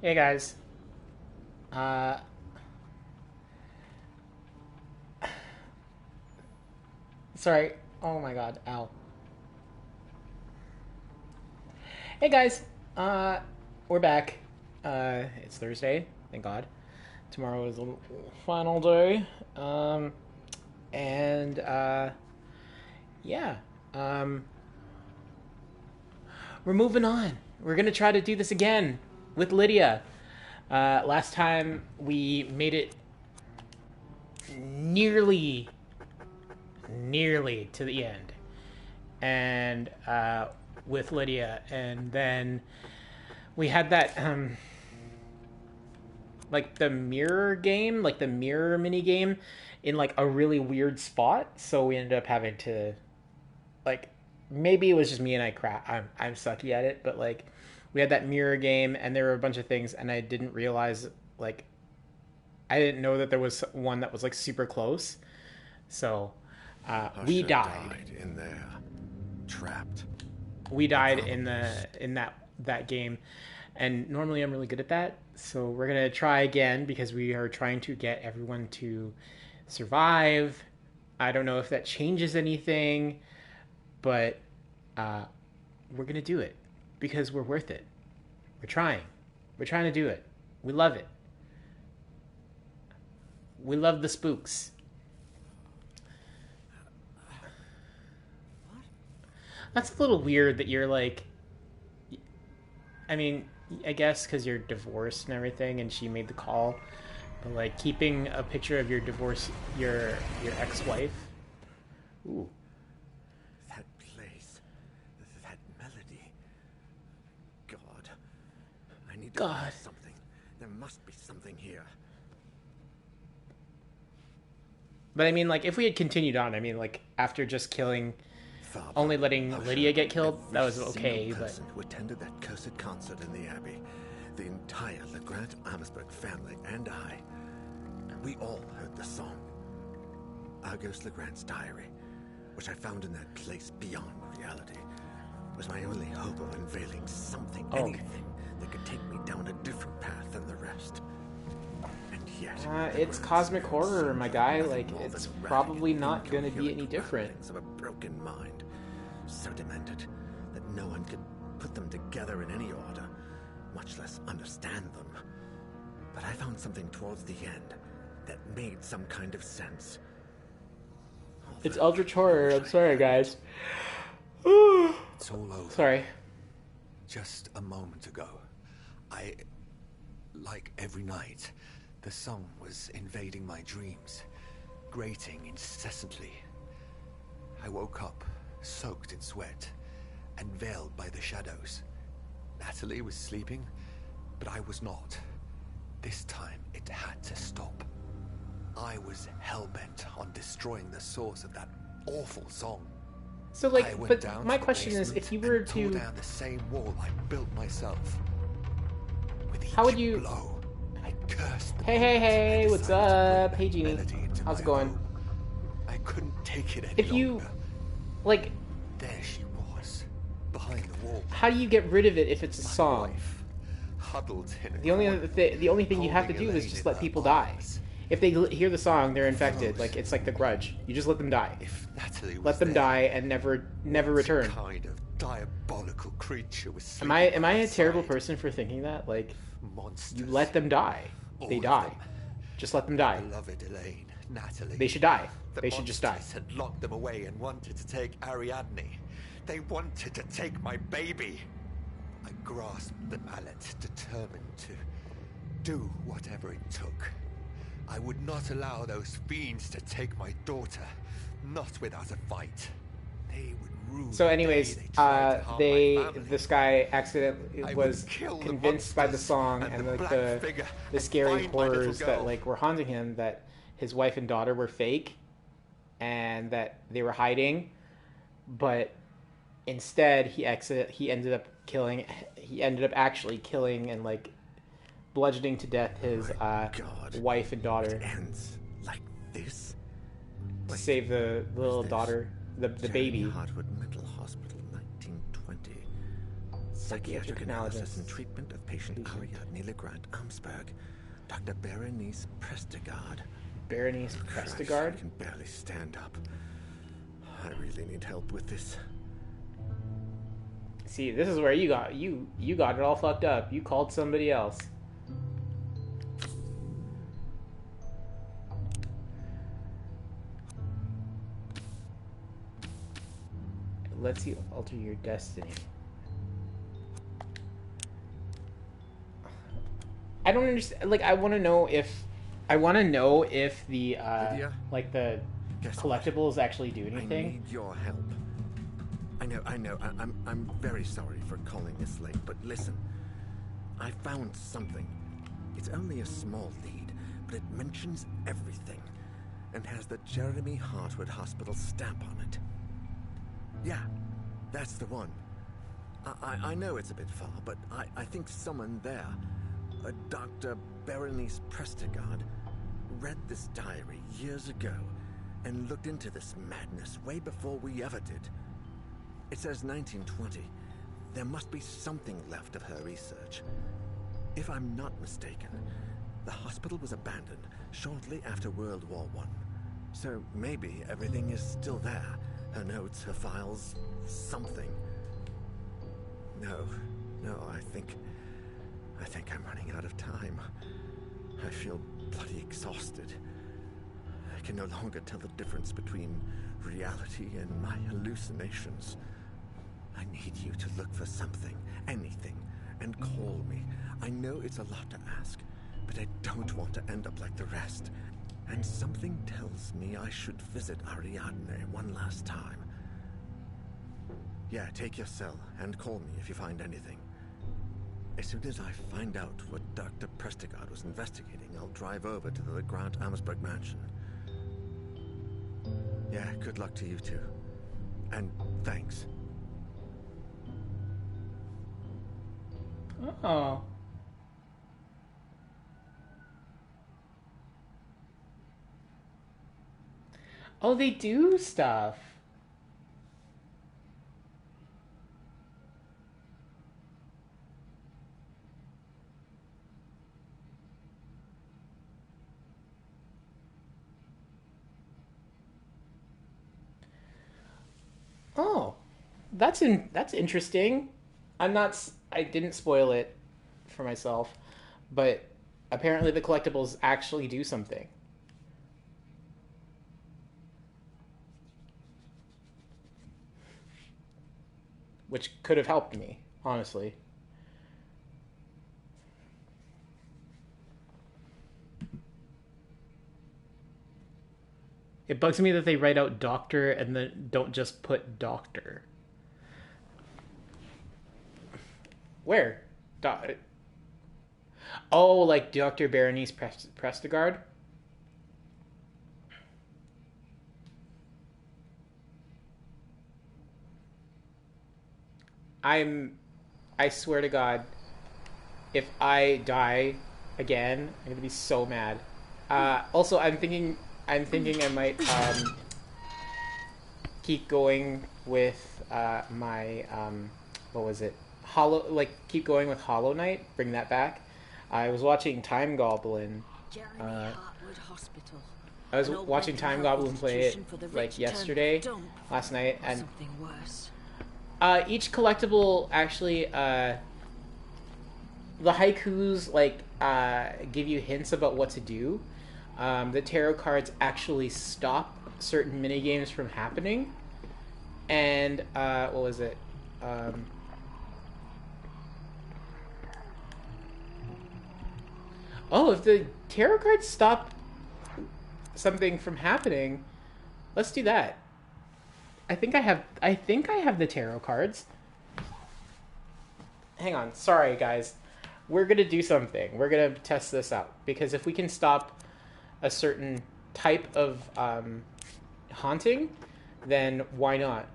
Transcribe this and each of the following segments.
Hey guys. Uh, sorry. Oh my god. Ow. Hey guys. Uh, we're back. It's Thursday. Thank God. Tomorrow is the final day. Um, and yeah. Um, we're moving on. We're gonna try to do this again with Lydia. Last time we made it nearly, nearly to the end, and with Lydia, and then we had that like the mirror game, like the mirror mini game, in like a really weird spot. So we ended up having to like maybe it was just me and I'm sucky at it, but like we had that mirror game and there were a bunch of things and I didn't realize like I didn't know that there was one that was like super close. So we Usher died. died in there, trapped. We The died problem in that game, and normally I'm really good at that. So we're gonna try again because we are trying to get everyone to survive. I don't know if that changes anything, but uh, we're gonna do it because we're worth it. We're trying. We're trying to do it. We love it. We love the spooks. That's a little weird that you're like. I mean, I guess because you're divorced and everything, and she made the call. But like keeping a picture of your divorce, your ex-wife. Ooh, that place, that melody. God, I need to God. find something. There must be something here. But I mean, like if we had continued on, I mean, like after just killing, Father, only letting Usher, Lydia get killed, every that was single okay. But person who attended that cursed concert in the Abbey, the entire Legrand Amersberg family, and I, we all heard the song. Argos Legrand's diary, which I found in that place beyond reality, was my only hope of unveiling something, okay. anything that could take me down a different path than the rest. And yet, It's cosmic horror, my guy. nothing Like more it's than probably ragged, not going to be incoherent any different. ramblings of a broken mind, so demented that no one could put them together in any order, much less understand them. But I found something towards the end that made some kind of sense. It's eldritch horror. I'm sorry, guys. It's all over. Sorry. Just a moment ago, like every night, the song was invading my dreams, grating incessantly. I woke up, soaked in sweat, and veiled by the shadows. Natalie was sleeping, but I was not. This time, it had to stop. I was hell-bent on destroying the source of that awful song. So I like, went but down my to the question is, basement if you were and tore to, down the same wall I built myself. With each how would you? blow, I cursed the Hey, hey, moment I hey! What's decided to bring up? that Hey, Jeannie. melody into How's my it going? home. I couldn't take it any If you, longer. like, There she was, behind the wall. how do you get rid of it if it's a My song? wife, huddled in a The only corner, the only thing you have to holding do is Elaine just in let her people die. arms. If they hear the song, they're infected. Froze. Like it's like the Grudge. You just let them die. If Natalie was Let them there, die and never what return. kind of diabolical creature was Am I sleeping a by her terrible side? person for thinking that? Like Monsters. you let them die. All They of die. them. Just let them die. Beloved Elaine, Natalie. They should die. The They should just die. monsters had locked them away and wanted to take Ariadne. They wanted to take my baby. I grasped the mallet, determined to do whatever it took. I would not allow those fiends to take my daughter, not without a fight. They would rue So, the anyways, day they tried to harm my family. this guy accidentally I was would kill the convinced by the monsters song and and the like black the figure the and scary find my little horrors that girl. like were haunting him, that his wife and daughter were fake and that they were hiding, but instead he ended up killing. He ended up actually killing and like bludgeoning to death his God. wife and daughter It ends like this. to save the little this? daughter, the Jeremy baby. Hartwood Mental Hospital, 1920. psychiatric analysis and treatment of patient Ariadne Legrand Amsberg. Dr. Berenice Prestigard. Berenice Christ, Prestigard? I can barely stand up. I really need help with this. See, this is where you got it all fucked up. You called somebody else. Lets you alter your destiny. I don't understand. Like, I want to know if the like the collectibles actually do anything. I need your help. I know. I'm very sorry for calling this late, but listen. I found something. It's only a small lead, but it mentions everything, and has the Jeremy Hartwood Hospital stamp on it. Yeah, that's the one. I know it's a bit far, but I think someone there, a Dr. Berenice Prestigard, read this diary years ago and looked into this madness way before we ever did. It says 1920. There must be something left of her research. If I'm not mistaken, the hospital was abandoned shortly after World War I. So maybe everything is still there. Her notes, her files, something. No, I think I'm running out of time. I feel bloody exhausted. I can no longer tell the difference between reality and my hallucinations. I need you to look for something, anything, and call me. I know it's a lot to ask, but I don't want to end up like the rest. And something tells me I should visit Ariadne one last time. Yeah, take your cell and call me if you find anything. As soon as I find out what Dr. Prestigard was investigating, I'll drive over to the Legrand Amsberg mansion. Yeah, good luck to you too. And thanks. Oh. Oh, they do stuff. Oh, that's interesting. I didn't spoil it for myself, but apparently the collectibles actually do something. Which could have helped me, honestly. It bugs me that they write out doctor and then don't just put doctor. Where? Oh, like Dr. Berenice Prestigard? I swear to God, if I die again, I'm gonna be so mad. Also, I'm thinking I might keep going with my what was it? Keep going with Hollow Knight. Bring that back. I was watching Time Goblin. I was watching Time Goblin play it like yesterday, last night, and each collectible actually the haikus like give you hints about what to do. The tarot cards actually stop certain mini games from happening, and what was it? Oh, if the tarot cards stop something from happening, let's do that. I think I have the tarot cards. Hang on. Sorry, guys. We're going to do something. We're going to test this out because if we can stop a certain type of haunting, then why not?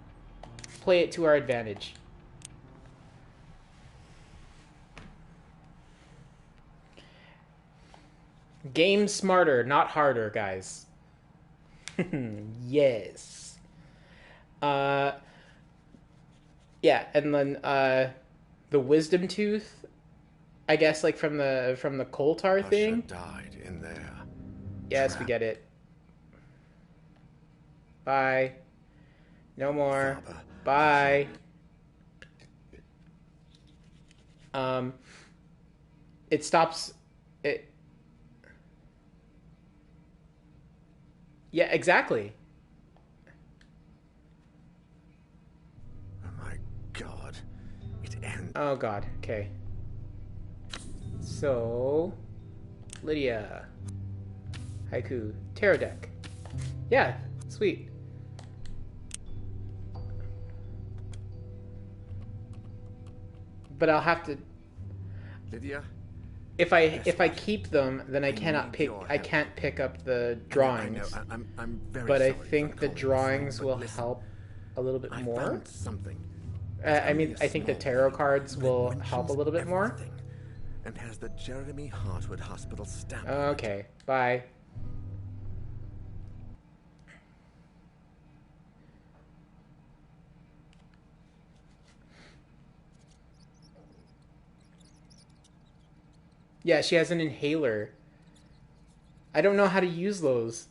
Play it to our advantage. Game smarter, not harder, guys. Yes. Yeah, and then the wisdom tooth, I guess, like from the coal tar Usher thing. died in there. Yes, we Trapped. get it. Bye. No more. Father, Bye. Um, it stops. It. Yeah, exactly. oh my God, it ends. Oh God. Okay. So, Lydia, haiku, tarot deck. Yeah, sweet. But I'll have to Lydia, if I keep them, then I cannot need pick. your I help. can't pick up the I drawings. know, I'm very But I sorry think for the calling you a drawings fool, will but listen, help a little bit I more. found something. I Only mean, a I think the small tarot thing, cards but it will help a mentions little bit more. everything and has the Jeremy Hartwood Hospital stamp on it. Okay, bye. Yeah, she has an inhaler. I don't know how to use those.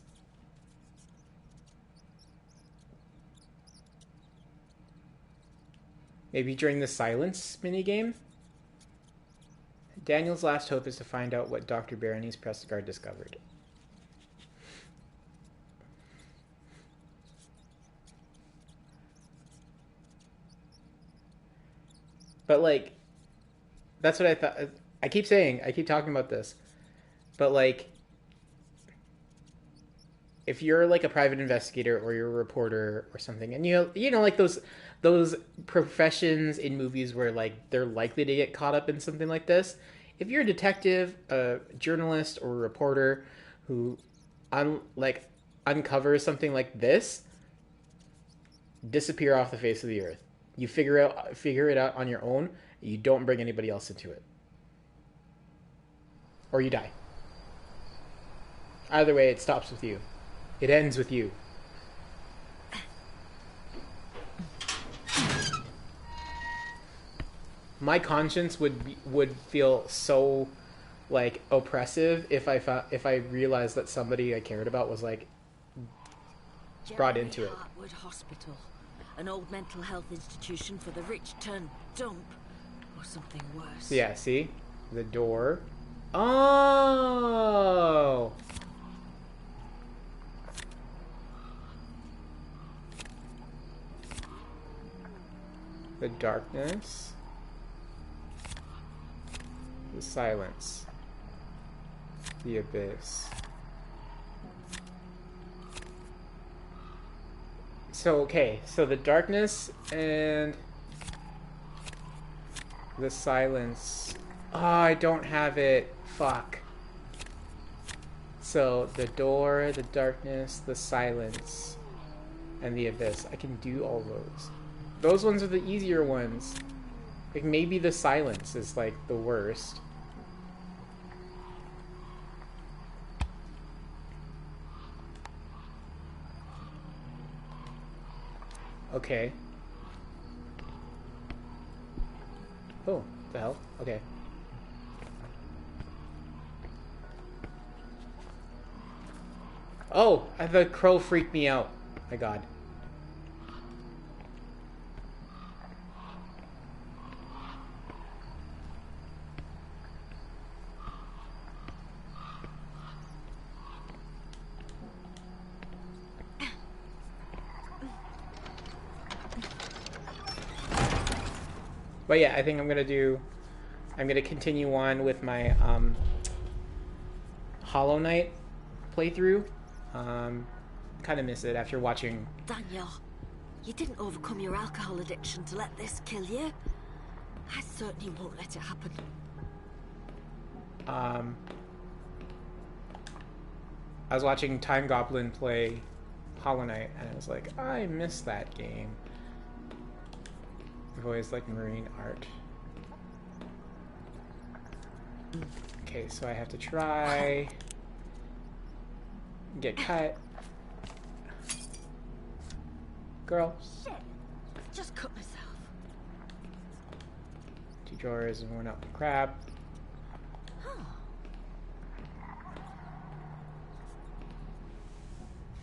Maybe during the silence minigame? Daniel's last hope is to find out what Dr. Berenice Prestigard discovered. But, like, that's what I thought. I keep saying, I keep talking about this. But, like, if you're like a private investigator or you're a reporter or something, and you know like those professions in movies where like they're likely to get caught up in something like this, if you're a detective, a journalist, or a reporter who uncovers something like this, disappear off the face of the earth. You figure it out on your own. You don't bring anybody else into it, or you die. Either way, it stops with you. It ends with you. My conscience would feel so like oppressive if I realized that somebody I cared about was like brought Jeremy into it. Hartwood Hospital, an old mental health institution for the rich turned dump, or something worse. Yeah, see? The door. Oh! The darkness. The silence. The abyss. So, okay, so the darkness and the silence. Oh, I don't have it. Fuck. So, the door, the darkness, the silence, and the abyss. I can do all those. Those ones are the easier ones. Like, maybe the silence is, like, the worst. Okay. Oh, the hell? Okay. Oh, the crow freaked me out. My god. But yeah, I think I'm gonna continue on with my Hollow Knight playthrough. Kind of miss it after watching. Daniel, you didn't overcome your alcohol addiction to let this kill you. I certainly won't let it happen. I was watching Time Goblin play Hollow Knight, and I was like, I miss that game. I've always liked marine art. Okay, so I have to try get cut. Girl. Shit, just cut myself. To drawers and worn out crap.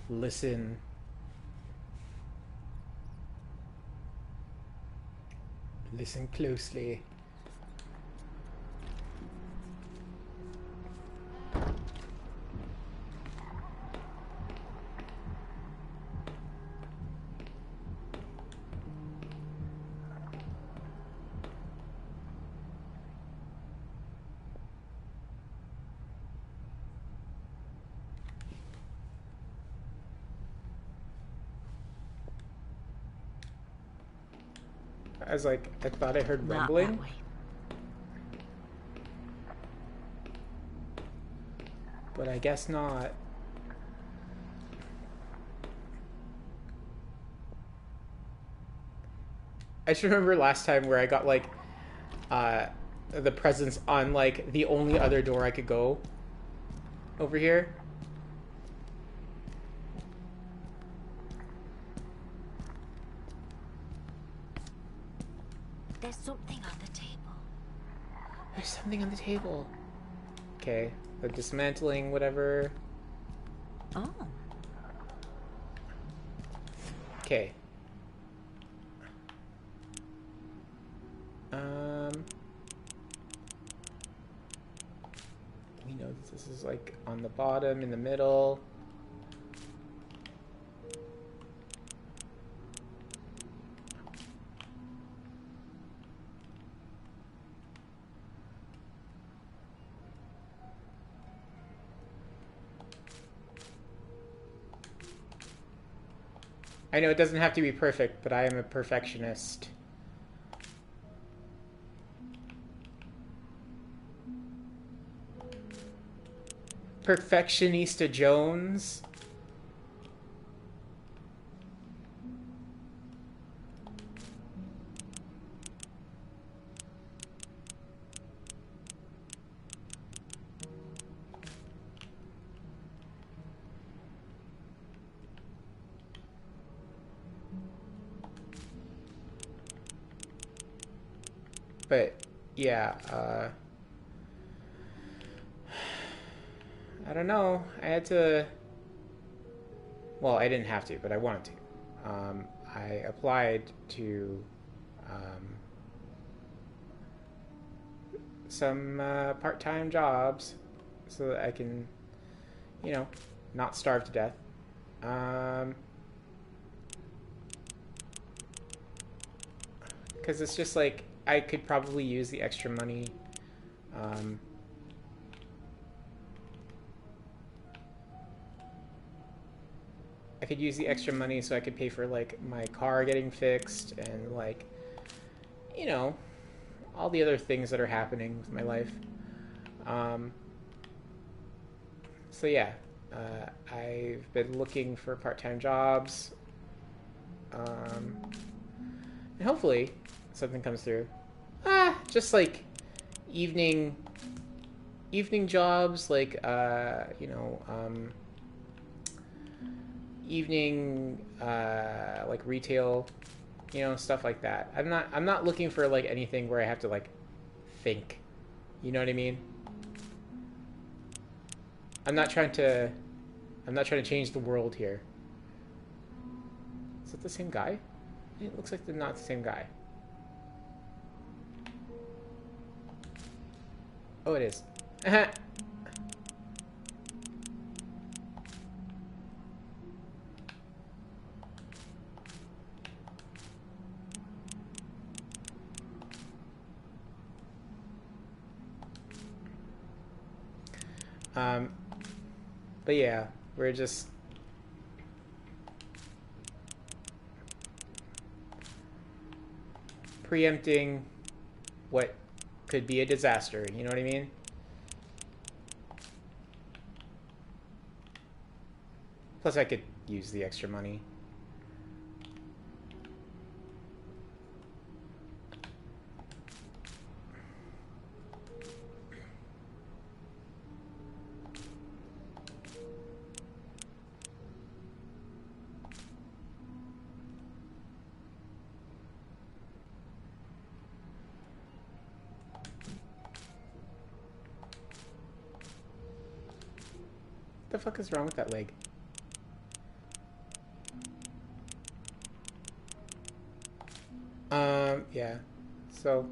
Listen. Listen closely. I was like, I thought I heard Not rumbling. that way. But I guess not. I just remember last time where I got like the presents on like the only other door I could go over here. There's something on the table. There's something on the table. Okay, the dismantling, whatever. Oh. Okay. We know that this is like on the bottom, in the middle. I know it doesn't have to be perfect, but I am a perfectionist. Perfectionista Jones. But yeah, I don't know. I had to. Well, I didn't have to, but I wanted to. I applied to some part-time jobs so that I can, you know, not starve to death. Because it's just like I could probably use the extra money. I could use the extra money so I could pay for like my car getting fixed and like, you know, all the other things that are happening with my life. So yeah, I've been looking for part-time jobs, and hopefully something comes through. Just like evening jobs, like evening like retail, stuff like that. I'm not looking for like anything where I have to like think. You know what I mean? I'm not trying to change the world here. Is it the same guy? It looks like they're not the same guy. Oh, it is. But yeah, we're just preempting what could be a disaster. You know what I mean? Plus, I could use the extra money. The fuck is wrong with that leg? Yeah. So,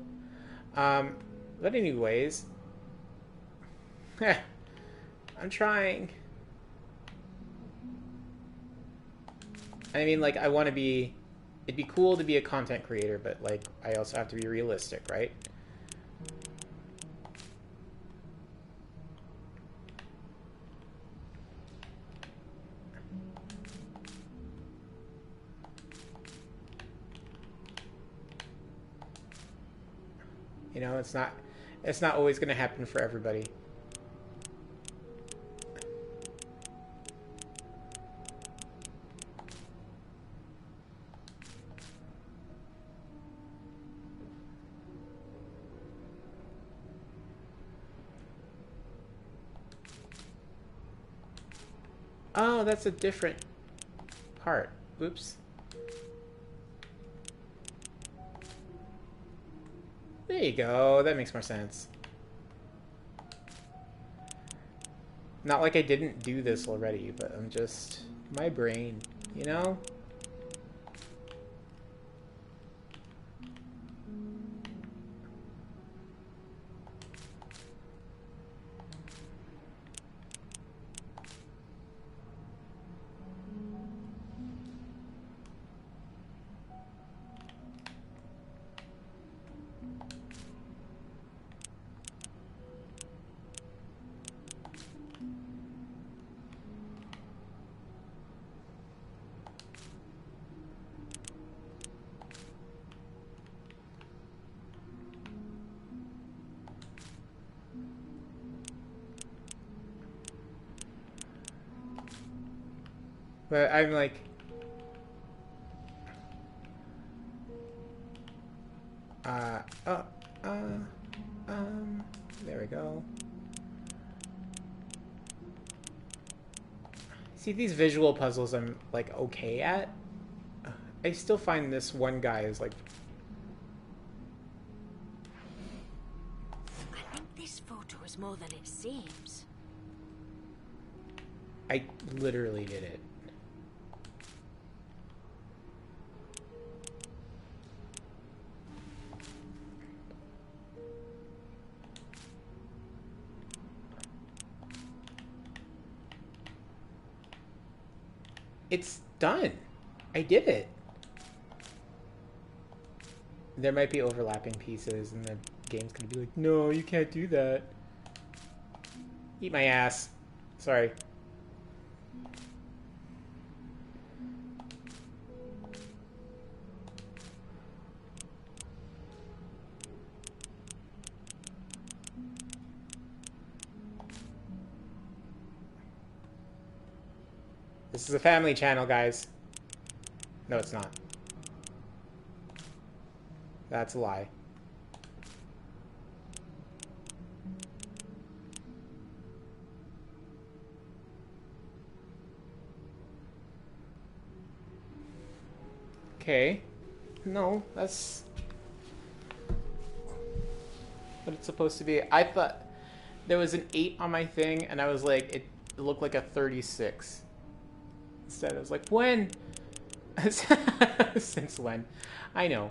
but anyways, I'm trying. I mean, like, I want to be. It'd be cool to be a content creator, but like, I also have to be realistic, right? You know, it's not always going to happen for everybody. Oh, that's a different part. Oops. There you go. That makes more sense. Not like I didn't do this already, but I'm just... my brain, you know? But I'm like... Uh, uh, uh, there we go. See, these visual puzzles I'm, like, okay at. I still find this one guy is, like... I think this photo is more than it seems. I literally did it. It's done. I did it. There might be overlapping pieces, and the game's gonna be like, no, you can't do that. Eat my ass. Sorry. This is a family channel, guys. No, it's not. That's a lie. Okay. No, that's what it's supposed to be. I thought there was an 8 on my thing, and I was like, it looked like a 36. Instead, I was like, when? Since when? I know.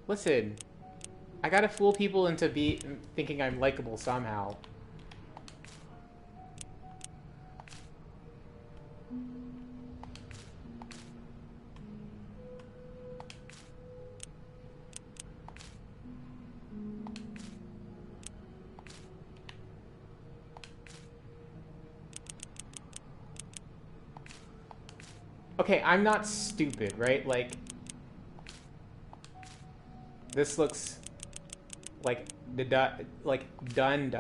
Listen, I gotta fool people into thinking I'm likable somehow. Okay, I'm not stupid, right? Like, this looks like done.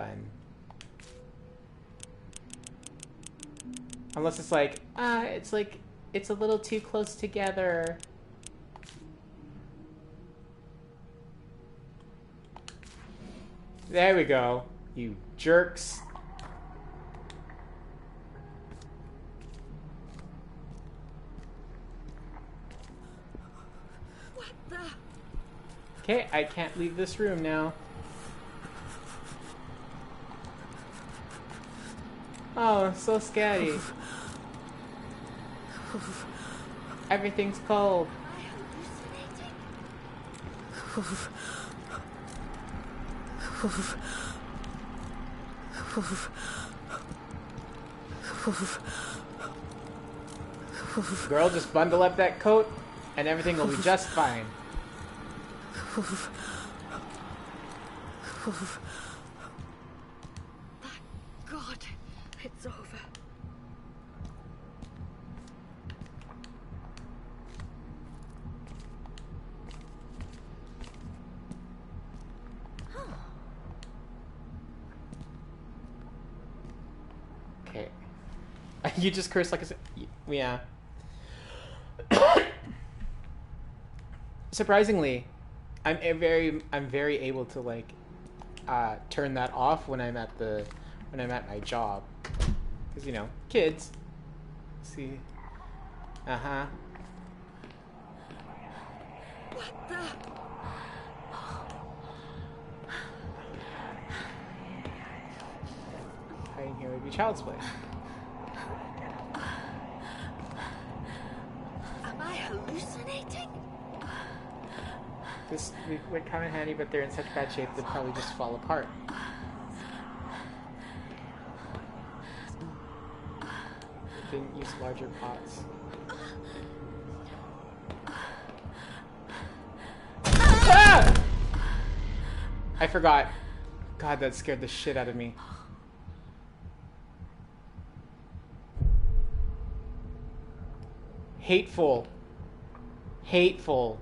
Unless it's like it's a little too close together. There we go, you jerks. What the? Okay, I can't leave this room now. Oh, so scary. Everything's cold. Girl, just bundle up that coat and everything will be just fine. Thank God, it's over. Okay. You just cursed like a... Yeah. Surprisingly, I'm very able to like turn that off when I'm at my job, because you know, kids. See. Uh-huh. What the? Hiding here would be child's play. Am I hallucinating? This would come in handy, but they're in such bad shape they'd probably just fall apart. Didn't use larger pots. Ah! I forgot. God, that scared the shit out of me. Hateful. Hateful.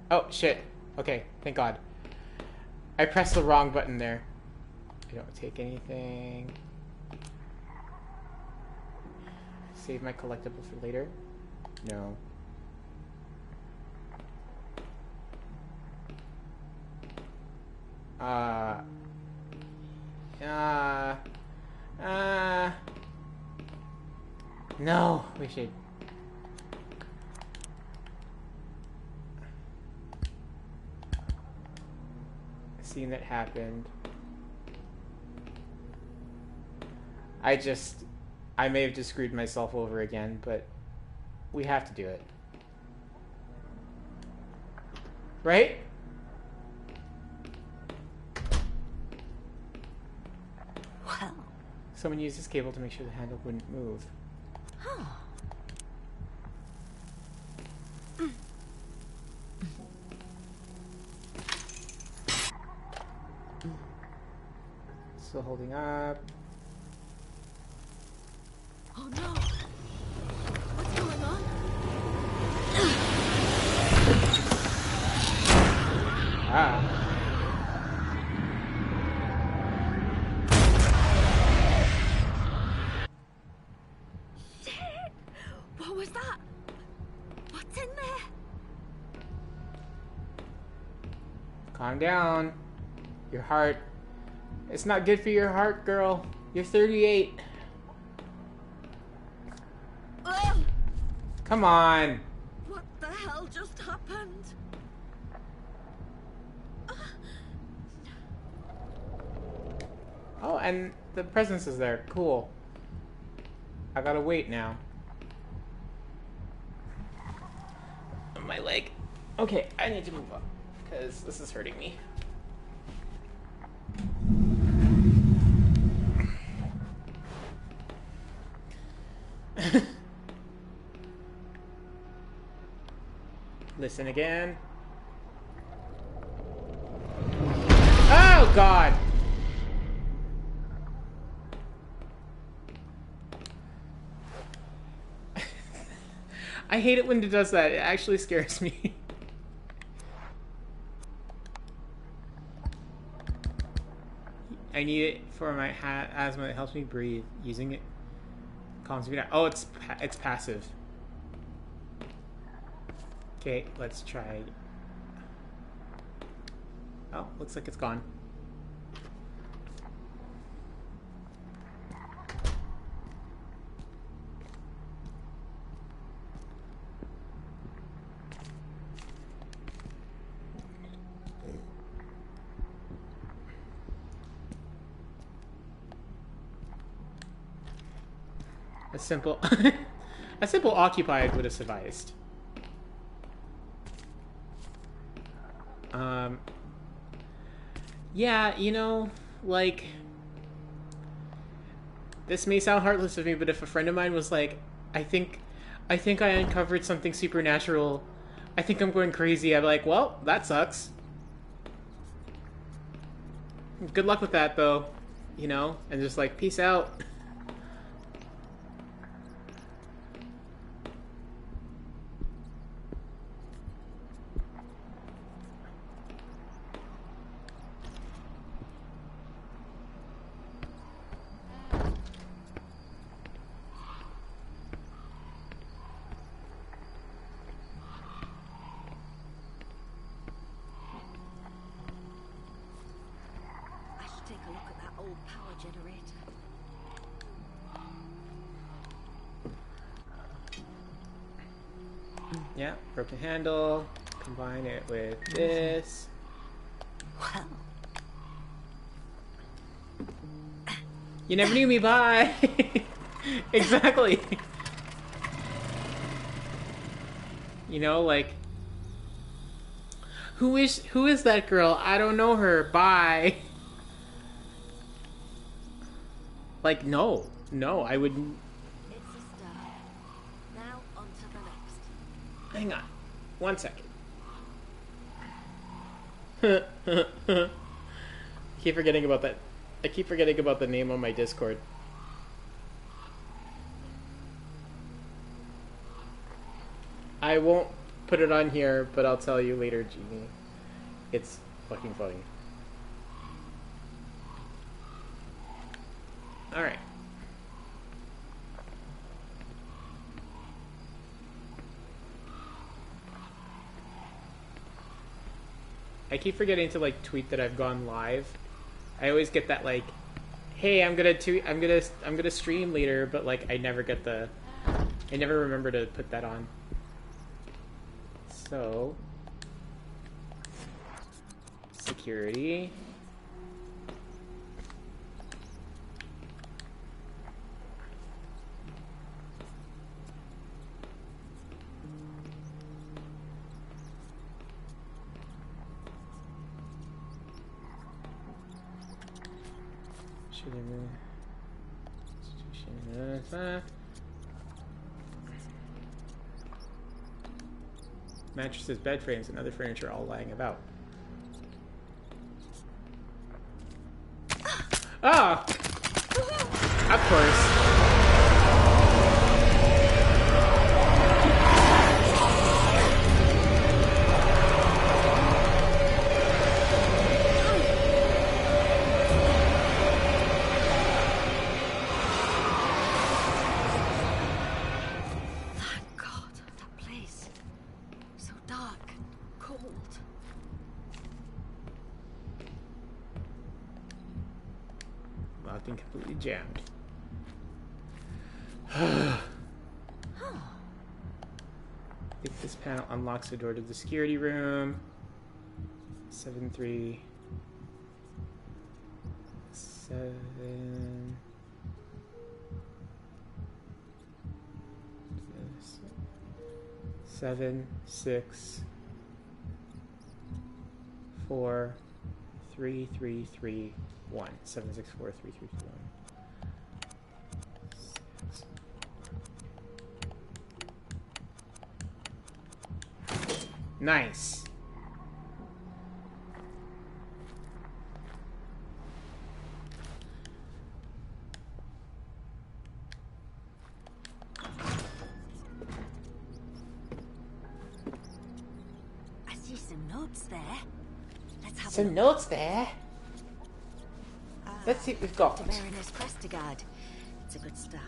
Oh, shit. Okay, thank God. I pressed the wrong button there. I don't take anything. Save my collectible for later? No. No, we should. Scene that happened. I may have just screwed myself over again, but we have to do it. Right? Well. Someone used this cable to make sure the handle wouldn't move. Huh. Still holding up. Oh no! What's going on? Ah. Shit! What was that? What's in there? Calm down. Your heart. It's not good for your heart, girl. You're 38. Ugh! Come on. What the hell just happened? Oh, and the presence is there. Cool. I gotta wait now. My leg. Okay, I need to move up because this is hurting me. Listen again. Oh, God! I hate it when it does that. It actually scares me. I need it for my asthma. It helps me breathe. Using it calms me down. Oh, it's passive. Okay, let's try. Oh, looks like it's gone. A simple, a simple occupied would have sufficed. Yeah, you know, like, this may sound heartless of me, but if a friend of mine was like, I think, I think I uncovered something supernatural, I think I'm going crazy, I'd be like, well, that sucks. Good luck with that, though, you know, and just like, peace out. I should take a look at that old power generator. Yeah, broken handle. Combine it with this. Well, You never knew me, bye! Exactly! You know, like... Who is that girl? I don't know her, bye! Like, no. No, I wouldn't... it's a start. Now on to the next. Hang on. 1 second. I keep forgetting about that. I keep forgetting about the name on my Discord. I won't put it on here, but I'll tell you later, Jeannie. It's fucking funny. Alright. I keep forgetting to like tweet that I've gone live. I always get that like, hey, I'm gonna stream later, but like I never remember to put that on. So security. Mattresses, bed frames, and other furniture all lying about. Ah! Of course. Thank God, that place. So dark and cold. Locked and completely jammed. I think this panel unlocks the door to the security room. 7-3 7 7 6 4 3 3 3 1 7 6 4 3 3 3 1. Nice. I see some notes there. Let's have a Some look. notes there. Let's see what we've got. To Baroness Prestigard. It's a good start.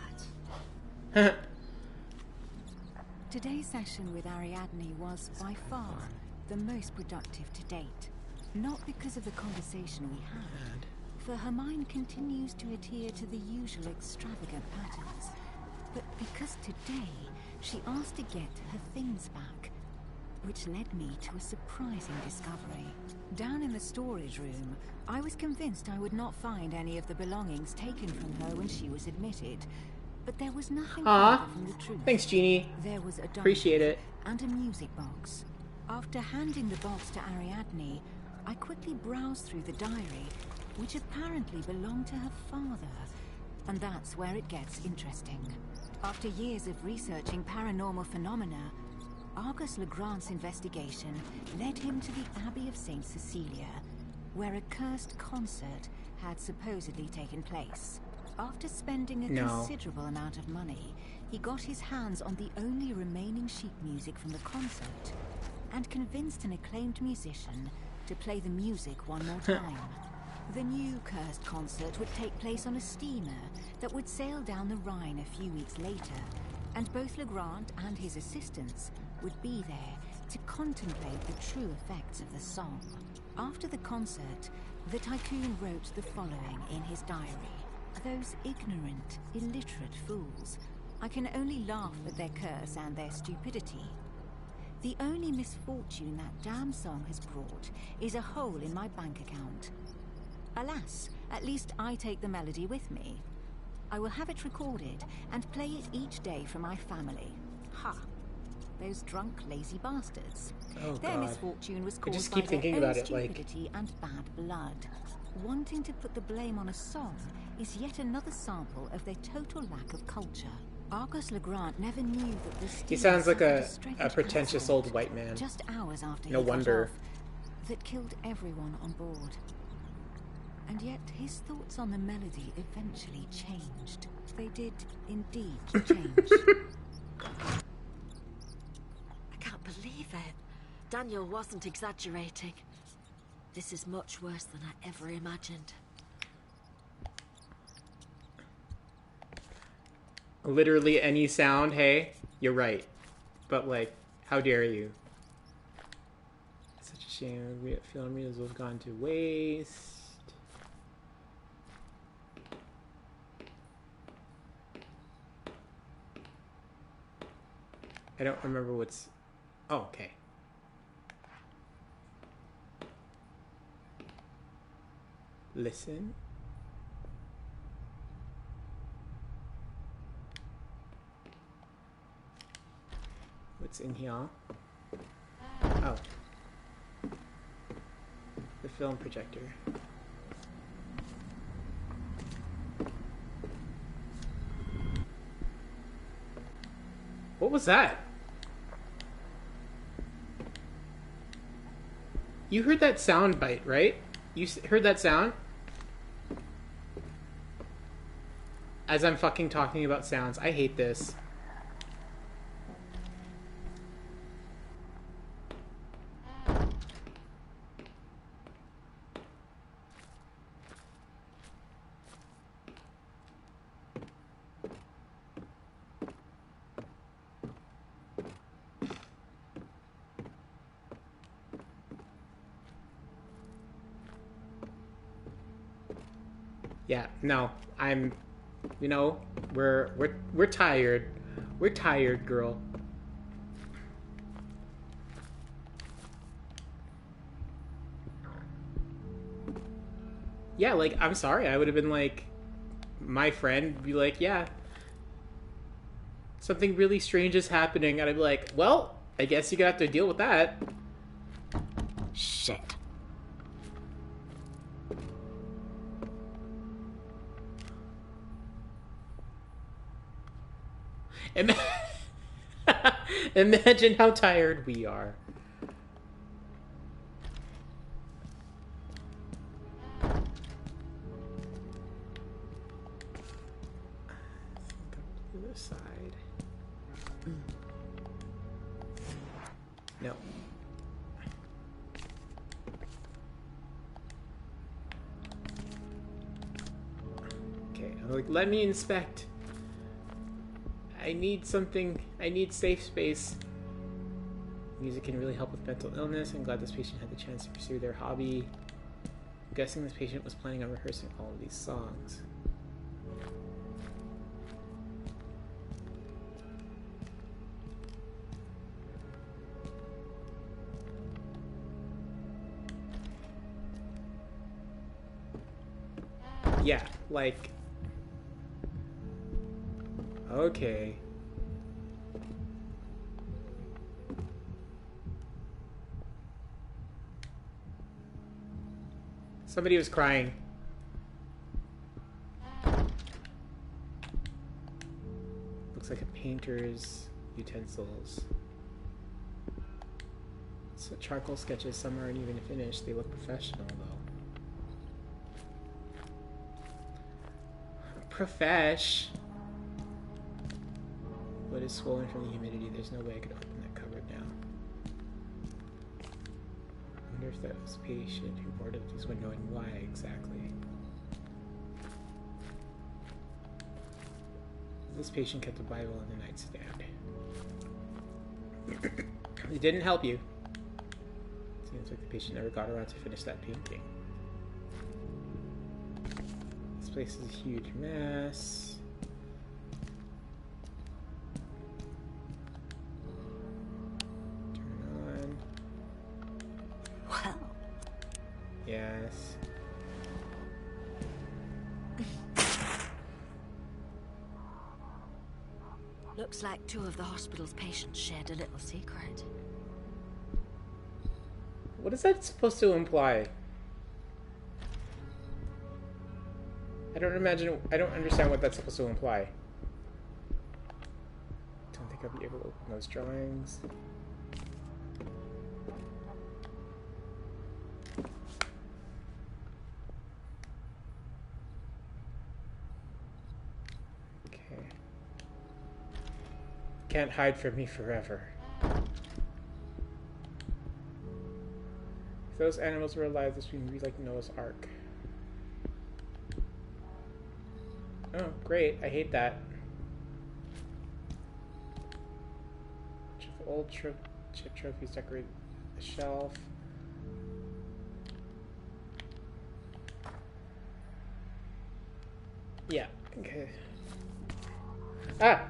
Today's session with Ariadne was by far the most productive to date. Not because of the conversation we had, for her mind continues to adhere to the usual extravagant patterns, but because today she asked to get her things back, which led me to a surprising discovery. Down in the storage room, I was convinced I would not find any of the belongings taken from her when she was admitted, but there was nothing further from the truth. Thanks, Jeannie. There was a diary Appreciate it. and a music box. After handing the box to Ariadne, I quickly browsed through the diary, which apparently belonged to her father. And that's where it gets interesting. After years of researching paranormal phenomena, Argus Legrand's investigation led him to the Abbey of St. Cecilia, where a cursed concert had supposedly taken place. After spending a considerable amount of money, he got his hands on the only remaining sheet music from the concert and convinced an acclaimed musician to play the music one more time. The new cursed concert would take place on a steamer that would sail down the Rhine a few weeks later, and both Legrand and his assistants would be there to contemplate the true effects of the song. After the concert, the tycoon wrote the following in his diary. Those ignorant, illiterate fools. I can only laugh at their curse and their stupidity. The only misfortune that damn song has brought is a hole in my bank account. Alas, at least I take the melody with me. I will have it recorded and play it each day for my family. Ha! Those drunk, lazy bastards. Oh, their God. misfortune was I caused just by keep their thinking own about it, like... stupidity and bad blood. Wanting to put the blame on a song is yet another sample of their total lack of culture. Argus Legrand never knew that the He steamer sounds like suffered a strange pretentious accident old white man. just hours after No he got wonder. off, that killed everyone on board. And yet his thoughts on the melody eventually changed. They did indeed change. I can't believe it. Daniel wasn't exaggerating. This is much worse than I ever imagined. Literally any sound, hey, you're right. But, like, how dare you? Such a shame. We film reels have gone to waste. I don't remember what's... Oh, okay. Listen. What's in here? Oh. The film projector. What was that? You heard that sound bite, right? You heard that sound? As I'm fucking talking about sounds. I hate this. Yeah, no, I'm, you know, we're tired. We're tired, girl. Yeah, like, I'm sorry. I would have been like, my friend would be like, yeah, something really strange is happening. And I'd be like, well, I guess you got to deal with that. Shit. Imagine how tired we are. To the other side. No. Okay, like, let me inspect. I need something. I need safe space. Music can really help with mental illness. I'm glad this patient had the chance to pursue their hobby. I'm guessing this patient was planning on rehearsing all of these songs. Yeah, like... Okay. Somebody was crying. Looks like a painter's utensils. So charcoal sketches, some aren't even finished. They look professional, though. Profesh. Wood is swollen from the humidity. There's no way I could open that cupboard now. I wonder if that was a patient who boarded this window and why exactly. This patient kept the Bible on the nightstand. It didn't help you. Seems like the patient never got around to finish that painting. This place is a huge mess. Turn on. Well. Yes. Looks like two of the hospital's patients shared a little secret. What is that supposed to imply? I don't understand what that's supposed to imply. Don't think I'll be able to open those drawings. Okay. Can't hide from me forever. If those animals were alive, this would be like Noah's Ark. Oh, great. I hate that. Old chip trophies decorate the shelf. Yeah, okay. Ah!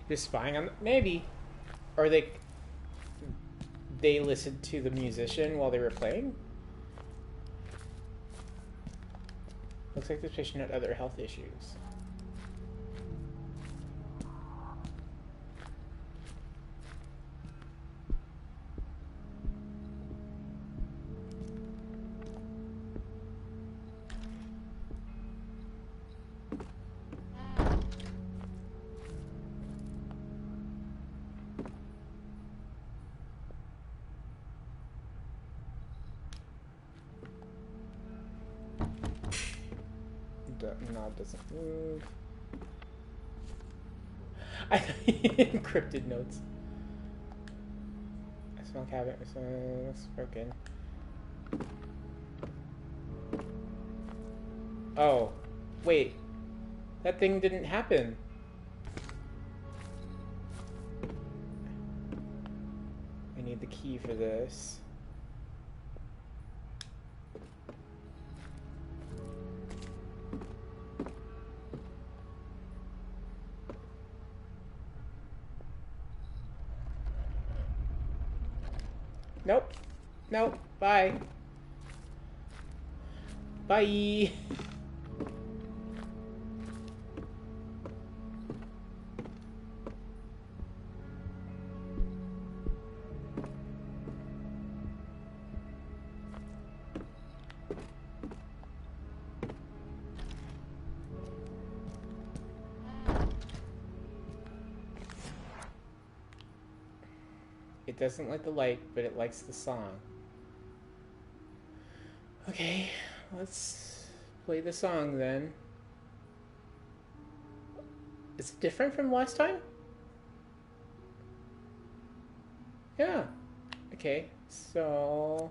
You're spying on... Maybe. Or they listened to the musician while they were playing? Looks like this patient had other health issues. The knob doesn't move. I encrypted notes. I smell cabinet. It's broken. Oh, wait. That thing didn't happen. I need the key for this. Nope. Nope. Bye. Bye. It doesn't like the light, but it likes the song. Okay, let's play the song then. Is it different from last time? Yeah. Okay, so...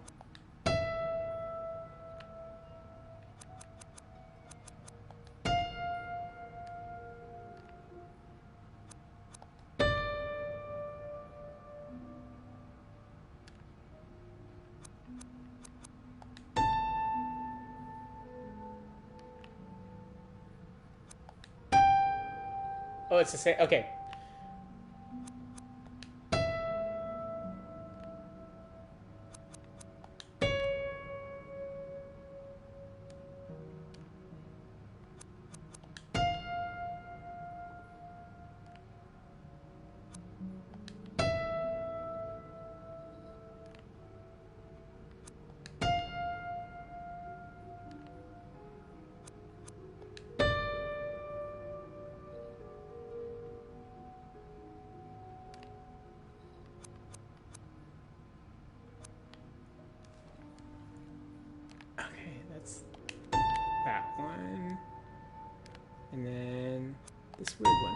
Oh, it's the same. Okay. Okay, that's that one. And then this weird one.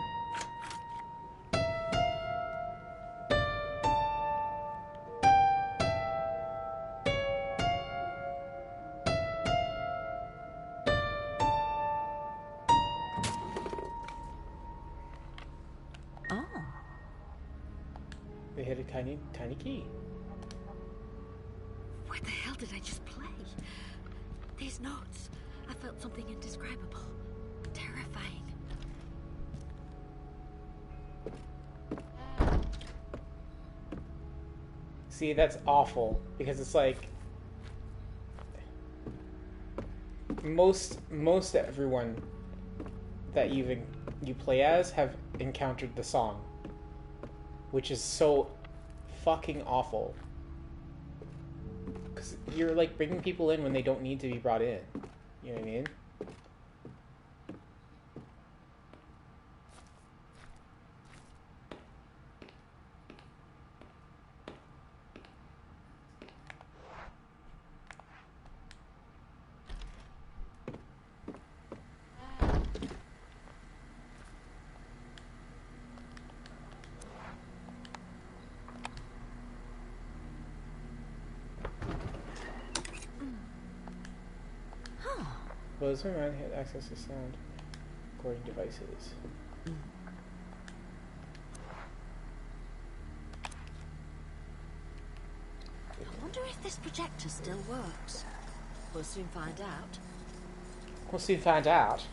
Oh, They hit a tiny key. What the hell did I just play? These notes. I felt something indescribable. Terrifying. See, that's awful because it's like most everyone that you play as have encountered the song, which is so fucking awful. Because you're like bringing people in when they don't need to be brought in. You know what I mean? Those who might have access to sound recording devices. I wonder if this projector still works. We'll soon find out. We'll soon find out.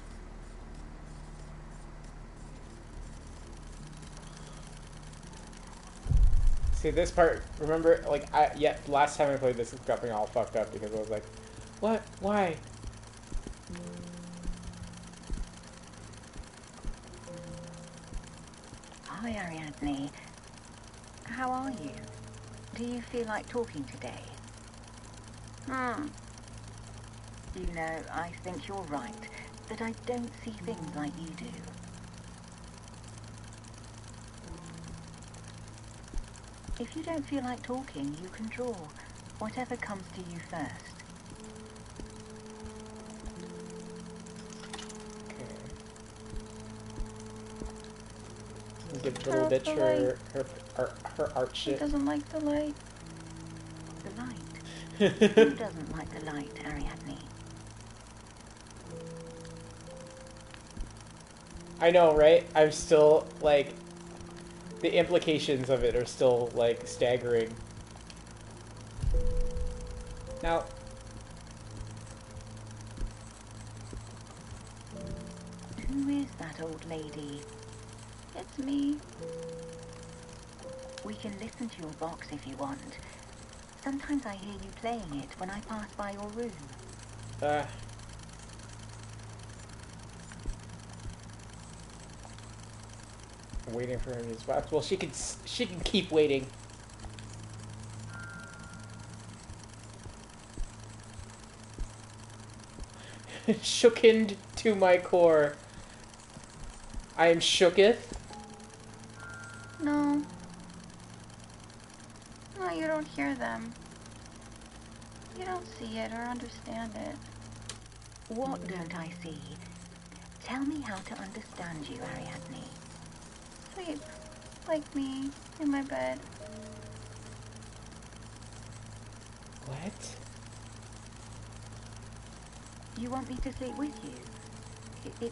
See this part, remember, like, last time I played this, it got me all fucked up because I was like, what? Why? hi Ariadne. How are you? Do you feel like talking today? You know, I think you're right, that I don't see things like you do. If you don't feel like talking, you can draw. Whatever comes to you first. Okay. Give little bitch her art She shit. doesn't like the light. The light. Who doesn't like the light, Ariadne? I know, right? I'm still, like, the implications of it are still, like, staggering. Now, Who is that old lady? It's me. We can listen to your box if you want. Sometimes I hear you playing it when I pass by your room. waiting for him to spot. Well, she can keep waiting. Shookened to my core. I am shooketh. No. No, you don't hear them. You don't see it or understand it. What don't I see? Tell me how to understand you, Ariadne. Sleep. Like me. In my bed. What? You want me to sleep with you?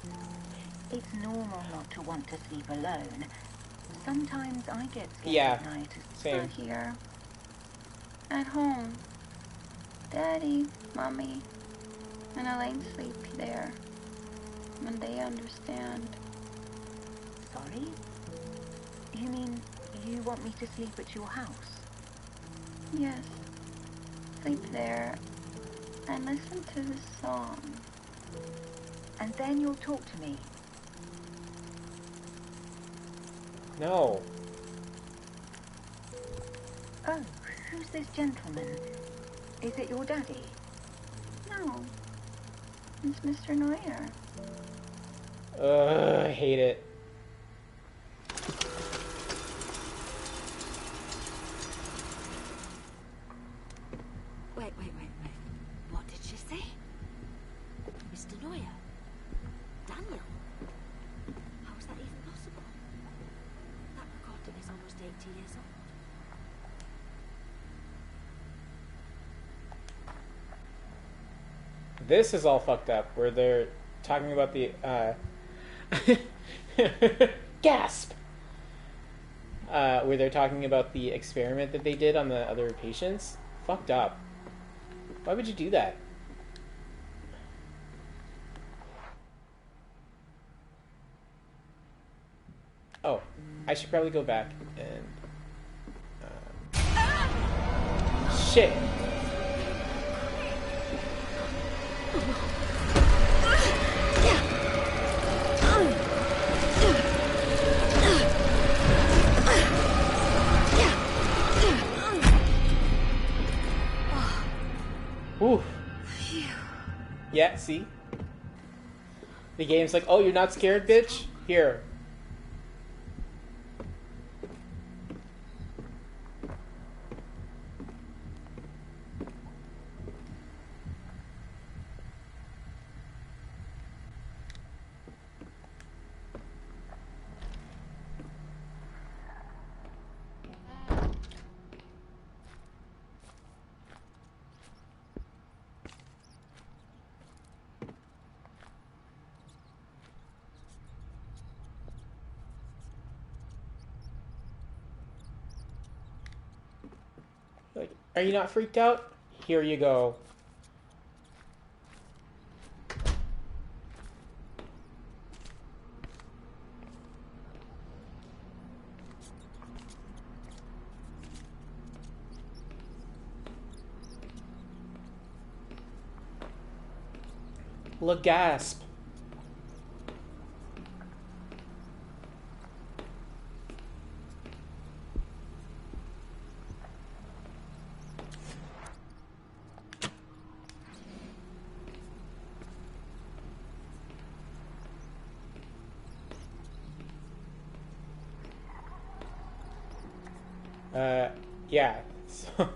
It's normal not to want to sleep alone. Sometimes I get scared at night. Same. Not here. At home. Daddy, Mommy, and Elaine sleep there. And they understand. Sorry Sorry? You mean you want me to sleep at your house? Yes. Sleep there and listen to the song. And then you'll talk to me. No. Oh, who's this gentleman? Is it your daddy? No. It's Mr. Neuer. I hate it. Wait. What did she say? Mr. Neuer? Daniel? How is that even possible? That recording is almost 80 years old. This is all fucked up, where they're talking about the, gasp! Where they're talking about the experiment that they did on the other patients. Fucked up. Why would you do that? Oh, I should probably go back and... shit! Ooh. Yeah, see? The game's like, oh, you're not scared, bitch? Here. Like, are you not freaked out? Here you go. Look, gasp. Yeah. So,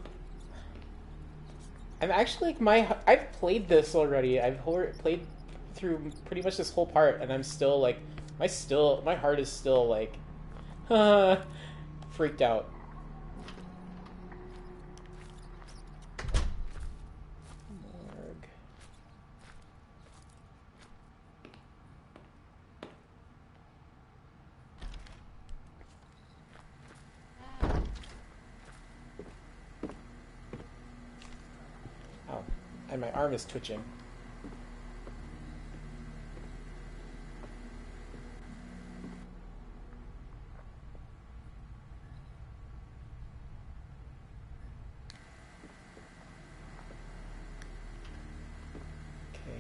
I'm actually like I've played this already. I've played through pretty much this whole part, and I'm still like, my heart is still like, freaked out. Morgue. Oh, and my arm is twitching. Okay.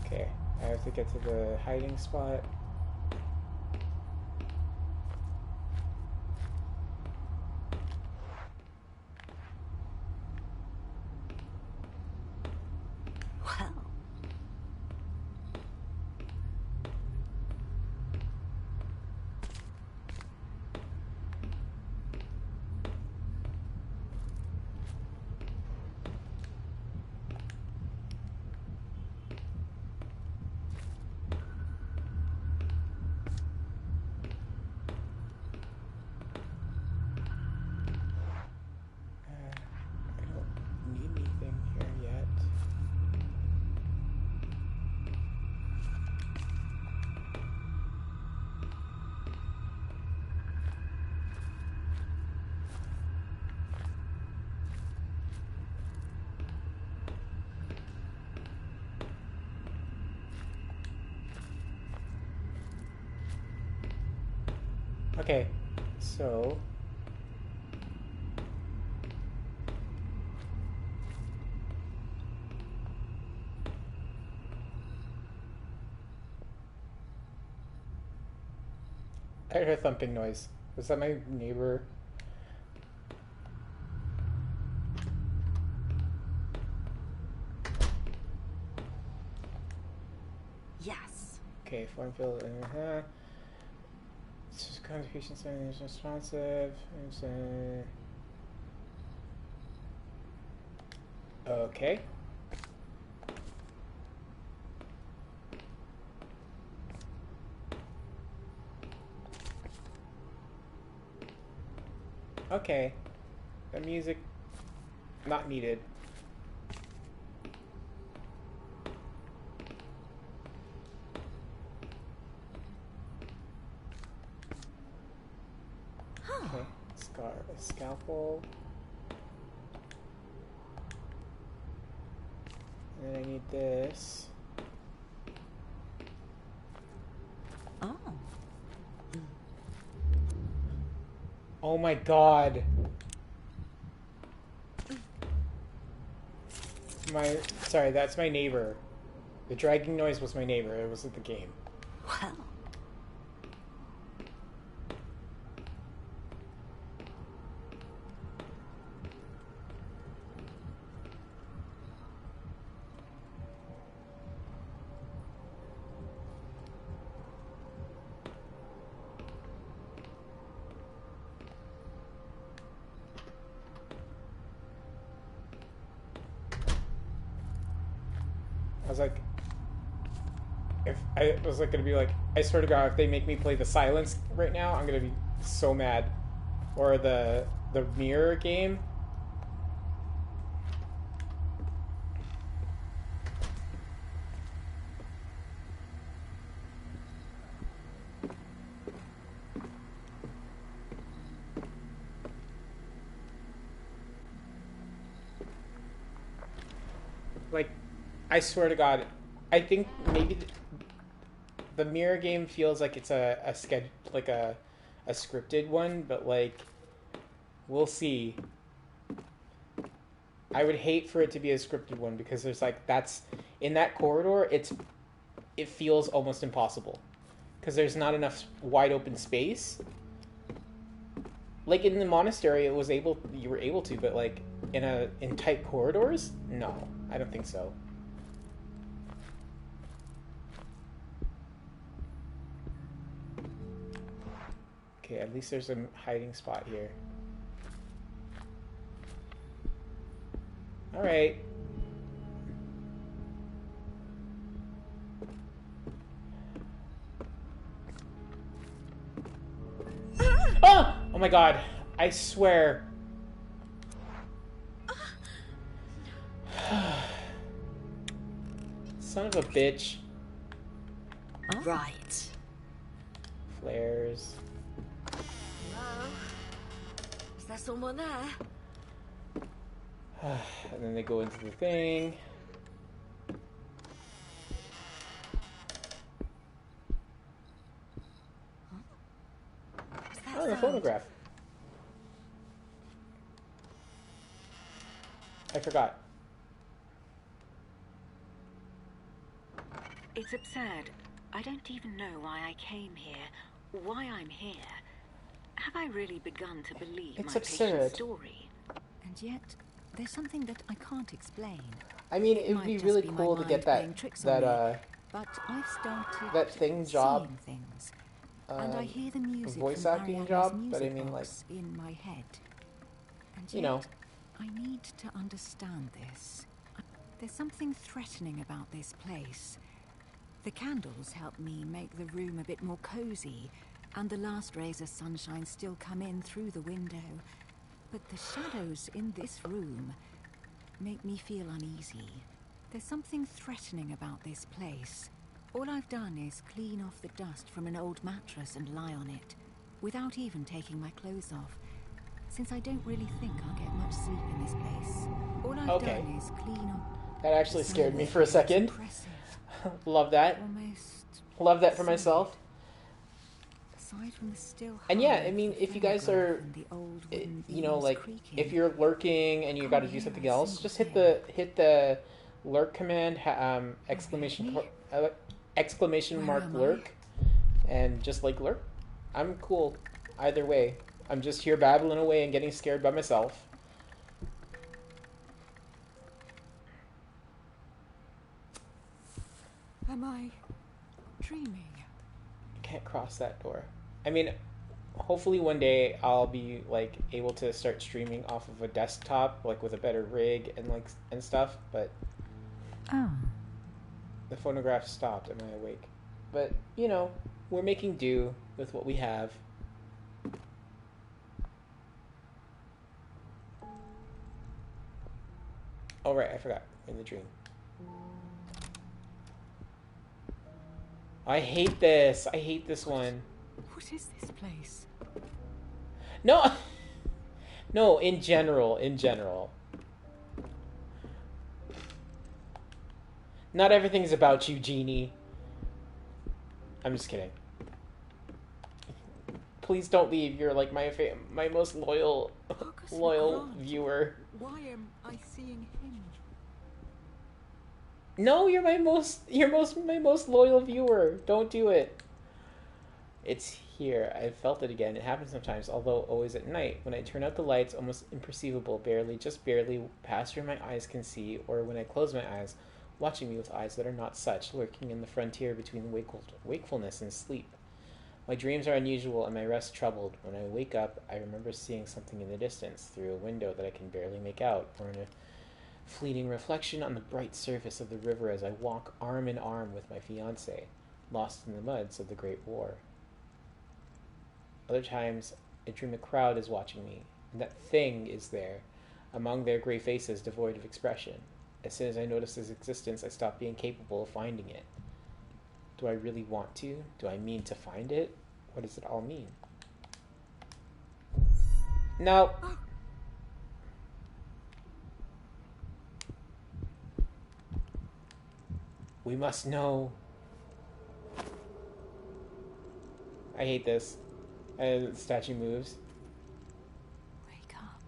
Okay, I have to get to the hiding spot. Well, Okay, so I heard a thumping noise. Was that my neighbor? Yes. Okay, form field. It's just contribution sign is responsive. Okay. Okay. The music not needed. Okay. Scalpel. And then I need this. Oh. Oh my god. Sorry, that's my neighbor. The dragging noise was my neighbor. It wasn't the game. Well. I was like, gonna be like, I swear to God, if they make me play the silence right now, I'm gonna be so mad. Or the mirror game. Like, I swear to God, I think maybe the mirror game feels like it's a sketch, like a scripted one, but like, we'll see. I would hate for it to be a scripted one because there's like that's in that corridor. It feels almost impossible because there's not enough wide open space. Like in the monastery, you were able to, but like in tight corridors, no, I don't think so. Okay, at least there's a hiding spot here. All right. Oh! Oh my god. I swear. Son of a bitch. Right. Flares. Hello? Is there someone there? And then they go into the thing. Oh, the phonograph. I forgot. It's absurd. I don't even know why I came here, why I'm here. Have I really begun to believe It's my absurd. patient's story? And yet, there's something that I can't explain. I mean, it would Might be just really be my cool to mind get playing tricks on me, but I've started that thing job, seeing things, and I hear the music voice from acting Ariadne's job, music but I mean, like, box in my head. And you yet, know. I need to understand this. There's something threatening about this place. The candles help me make the room a bit more cozy, and the last rays of sunshine still come in through the window. But the shadows in this room make me feel uneasy. There's something threatening about this place. All I've done is clean off the dust from an old mattress and lie on it, without even taking my clothes off, since I don't really think I'll get much sleep in this place. All I've done is clean up. That actually scared me for a second. Love that. Almost Love that for myself. aside from the still And hum yeah, I of mean, the if you guys phonograph are, and the old wooden you know, beams like creaking, if you're lurking and you got can't to do hear something a else, single just thing. hit the lurk command, Ariadne? exclamation Where mark am I? lurk, and just like lurk. I'm cool either way. I'm just here babbling away and getting scared by myself. Am I dreaming? Can't cross that door. I mean, hopefully one day I'll be like able to start streaming off of a desktop, like with a better rig and like and stuff. But Oh. the phonograph stopped. Am I awake? But you know, we're making do with what we have. Oh right, I forgot. In the dream. I hate this. I hate this one. What is this place? No, no. In general, in general. Not everything's about you, Genie. I'm just kidding. Please don't leave. You're like my most loyal loyal Grant. viewer. Why am I seeing him? No, you're my most loyal viewer. Don't do it. It's here. I've felt it again. It happens sometimes, although always at night. When I turn out the lights, almost imperceivable, barely, just barely, past where my eyes can see, or when I close my eyes, watching me with eyes that are not such, lurking in the frontier between wakefulness and sleep. My dreams are unusual and my rest troubled. When I wake up, I remember seeing something in the distance, through a window that I can barely make out, or in a fleeting reflection on the bright surface of the river as I walk arm in arm with my fiancé, lost in the muds of the Great War. Other times, I dream a crowd is watching me, and that thing is there, among their gray faces devoid of expression. As soon as I notice its existence, I stop being capable of finding it. Do I really want to? Do I mean to find it? What does it all mean? No. We must know. I hate this. The statue moves. Wake up.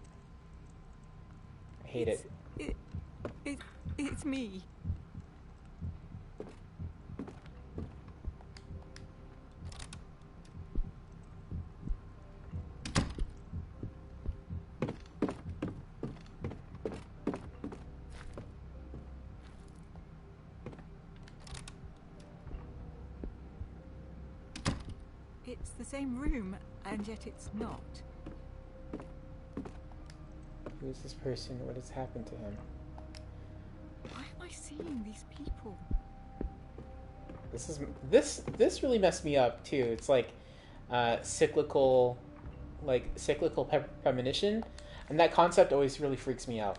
I hate it. It's me. It's the same room, and yet it's not. Who is this person? What has happened to him? Why am I seeing these people? This really messed me up too. It's like cyclical premonition, and that concept always really freaks me out.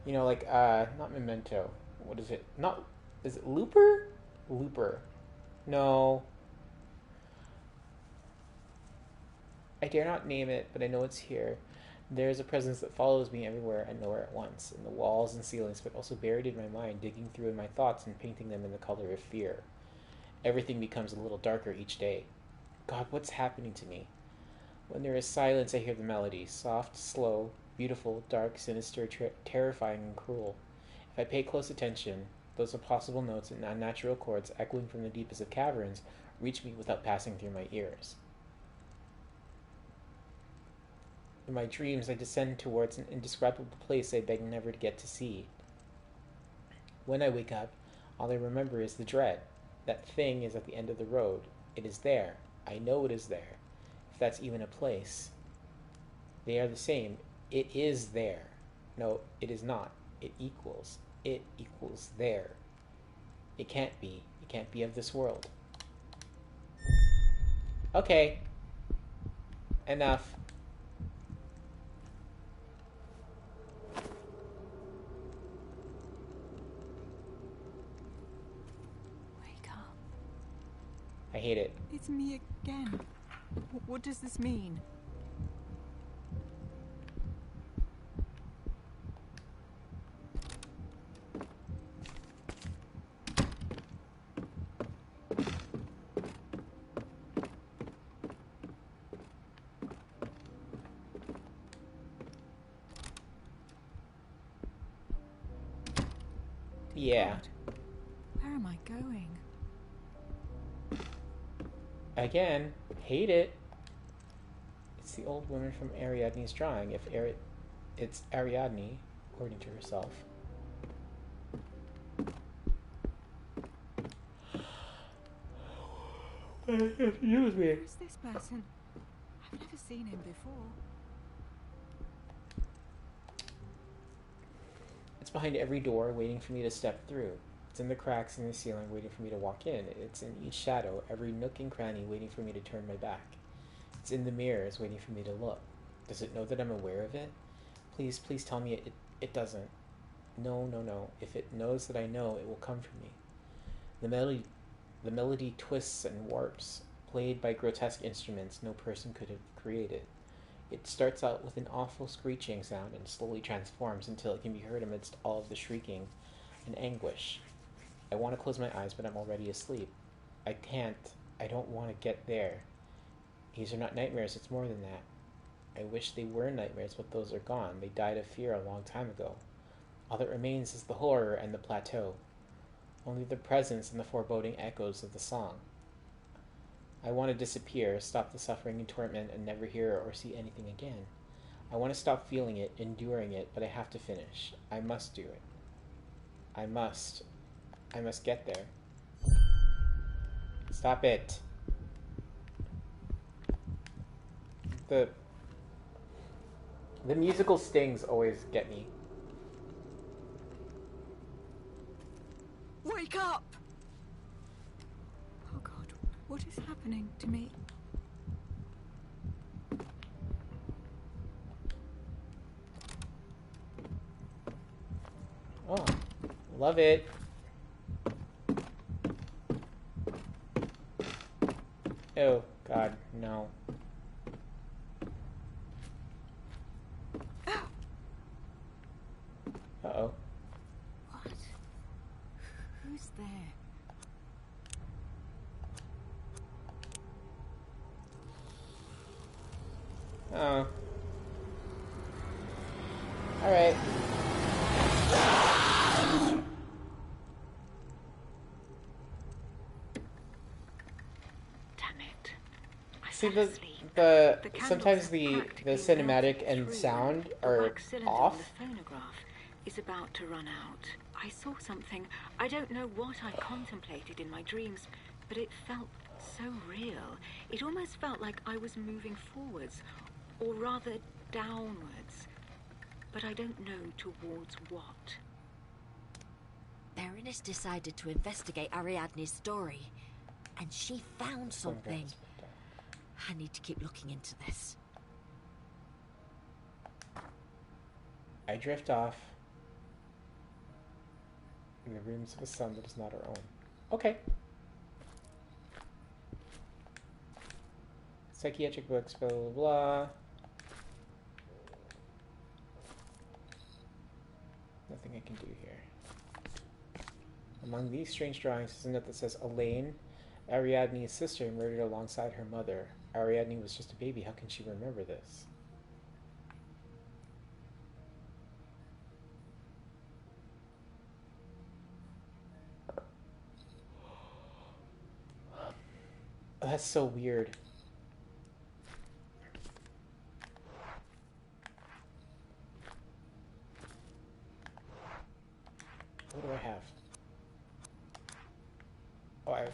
You know, like not Memento. What is it? Not is it Looper? Looper. No. I dare not name it, but I know it's here. There is a presence that follows me everywhere and nowhere at once, in the walls and ceilings, but also buried in my mind, digging through in my thoughts and painting them in the color of fear. Everything becomes a little darker each day. God, what's happening to me? When there is silence, I hear the melody, soft, slow, beautiful, dark, sinister, terrifying, and cruel. If I pay close attention, those impossible notes and unnatural chords echoing from the deepest of caverns reach me without passing through my ears. In my dreams, I descend towards an indescribable place I beg never to get to see. When I wake up, all I remember is the dread. That thing is at the end of the road. It is there. I know it is there. If that's even a place. They are the same. It is there. No, it is not. It equals. It equals there. It can't be. It can't be of this world. Okay. Enough. Wake up. I hate it. It's me again. What does this mean? Yeah. God, where am I going? Again, hate it. It's the old woman from Ariadne's drawing. It's Ariadne, according to herself. Excuse me. Who's this person? I've never seen him before. It's behind every door, waiting for me to step through. It's in the cracks in the ceiling, waiting for me to walk in. It's in each shadow, every nook and cranny, waiting for me to turn my back. It's in the mirrors, waiting for me to look. Does it know that I'm aware of it? Please, please tell me it doesn't. No, no, no. If it knows that I know, it will come for me. The melody twists and warps, played by grotesque instruments no person could have created. It starts out with an awful screeching sound and slowly transforms until it can be heard amidst all of the shrieking and anguish. I want to close my eyes, but I'm already asleep. I can't. I don't want to get there. These are not nightmares, it's more than that. I wish they were nightmares, but those are gone. They died of fear a long time ago. All that remains is the horror and the plateau. Only the presence and the foreboding echoes of the song. I want to disappear, stop the suffering and torment, and never hear or see anything again. I want to stop feeling it, enduring it, but I have to finish. I must do it. I must get there. Stop it. The musical stings always get me. Wake up! Oh God, what is happening to me? Oh, love it. Oh, God, no. Uh-oh. What? Who's there? Oh. Alright. Damn it. See, the sometimes the cinematic and sound are off. The phonograph is about to run out. I saw something. I don't know what I contemplated in my dreams, but it felt so real. It almost felt like I was moving forwards, or rather downwards. But I don't know towards what. Berenice decided to investigate Ariadne's story, and she found something. I need to keep looking into this. I drift off in the rooms of a sun that is not our own. Okay. Psychiatric books, blah, blah, blah. Nothing I can do here. Among these strange drawings is a note that says Elaine, Ariadne's sister, murdered alongside her mother. Ariadne was just a baby. How can she remember this? Oh, that's so weird. What do I have? Oh, I have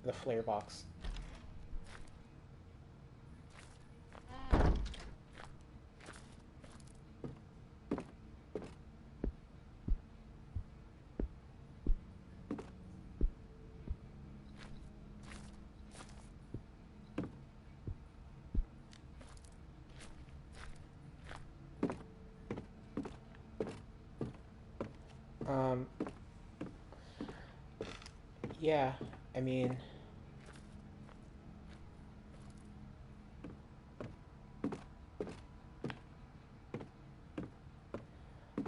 the flare box. Yeah, I mean,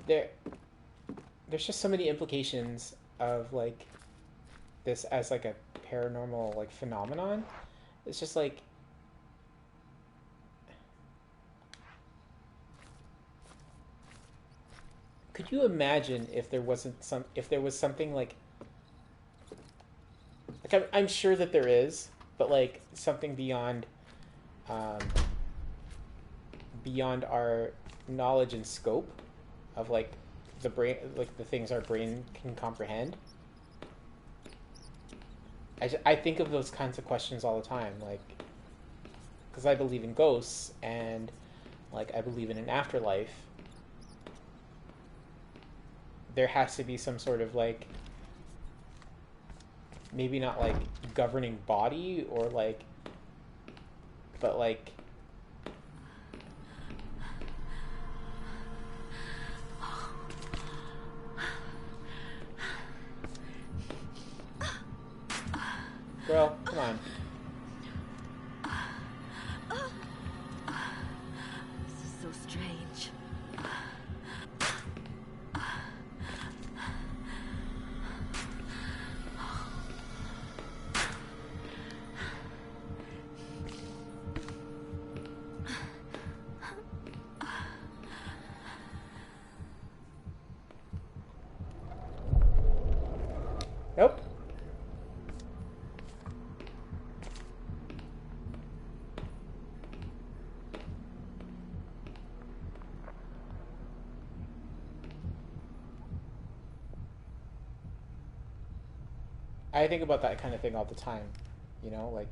there's just so many implications of like this as like a paranormal like phenomenon. It's just like could you imagine if there was something like I'm sure that there is, but like something um, beyond our knowledge and scope of like the brain, like the things our brain can comprehend. I think of those kinds of questions all the time, like because I believe in ghosts and like I believe in an afterlife. There has to be some sort of like maybe not like governing body or like, but like girl, come on. This is so strange. Nope. I think about that kind of thing all the time, you know, like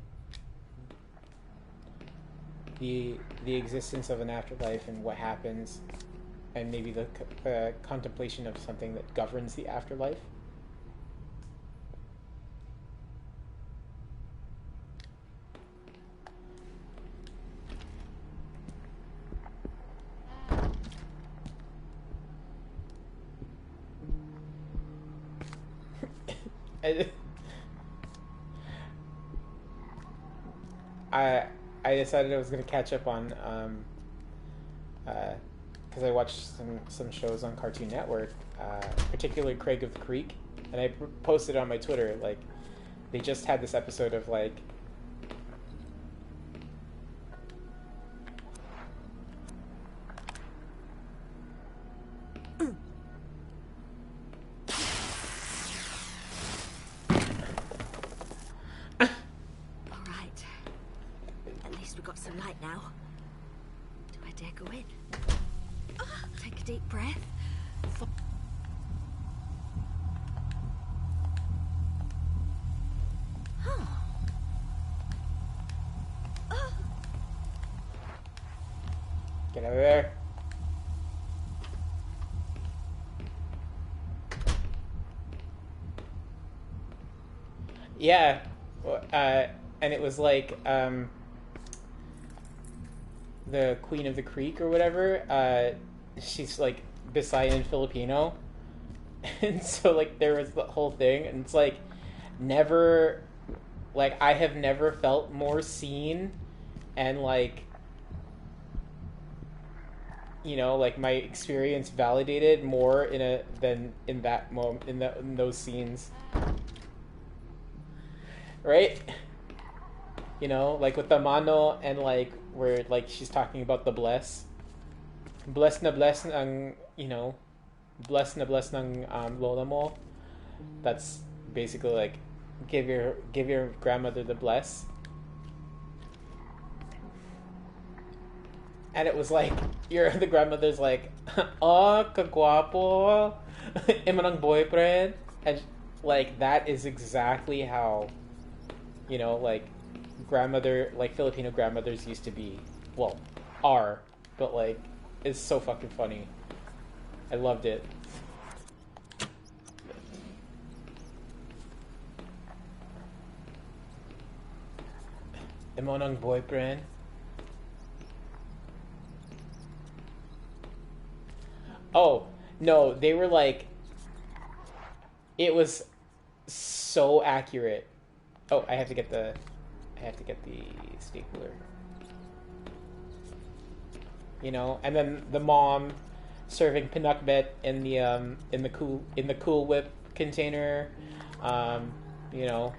the existence of an afterlife and what happens, and maybe the contemplation of something that governs the afterlife. I I I decided I was gonna catch up on because I watched some shows on Cartoon Network, particularly Craig of the Creek, and I posted on my Twitter like they just had this episode of like All right. At least we got some light now. Do I dare go in? Take a deep breath. get out of there. Yeah, and it was like the Queen of the Creek or whatever. She's like Visayan Filipino, and so like there was the whole thing, and it's like never, like I have never felt more seen, and like you know like my experience validated more in a than in that moment in those scenes, right? You know, like with the mano and like where like she's talking about the bless ng you know bless ng lola mo. That's basically like give your grandmother the bless, and it was like your the grandmother's like oh kagwapo imo ng boyfriend, and like that is exactly how you know like grandmother like Filipino grandmothers used to be, well are, but like it's so fucking funny. I loved it. Imo ng boyfriend. Oh no, they were like it was so accurate. Oh, I have to get the stapler. You know, and then the mom serving pinakbet in the Cool Whip container. Um, you know,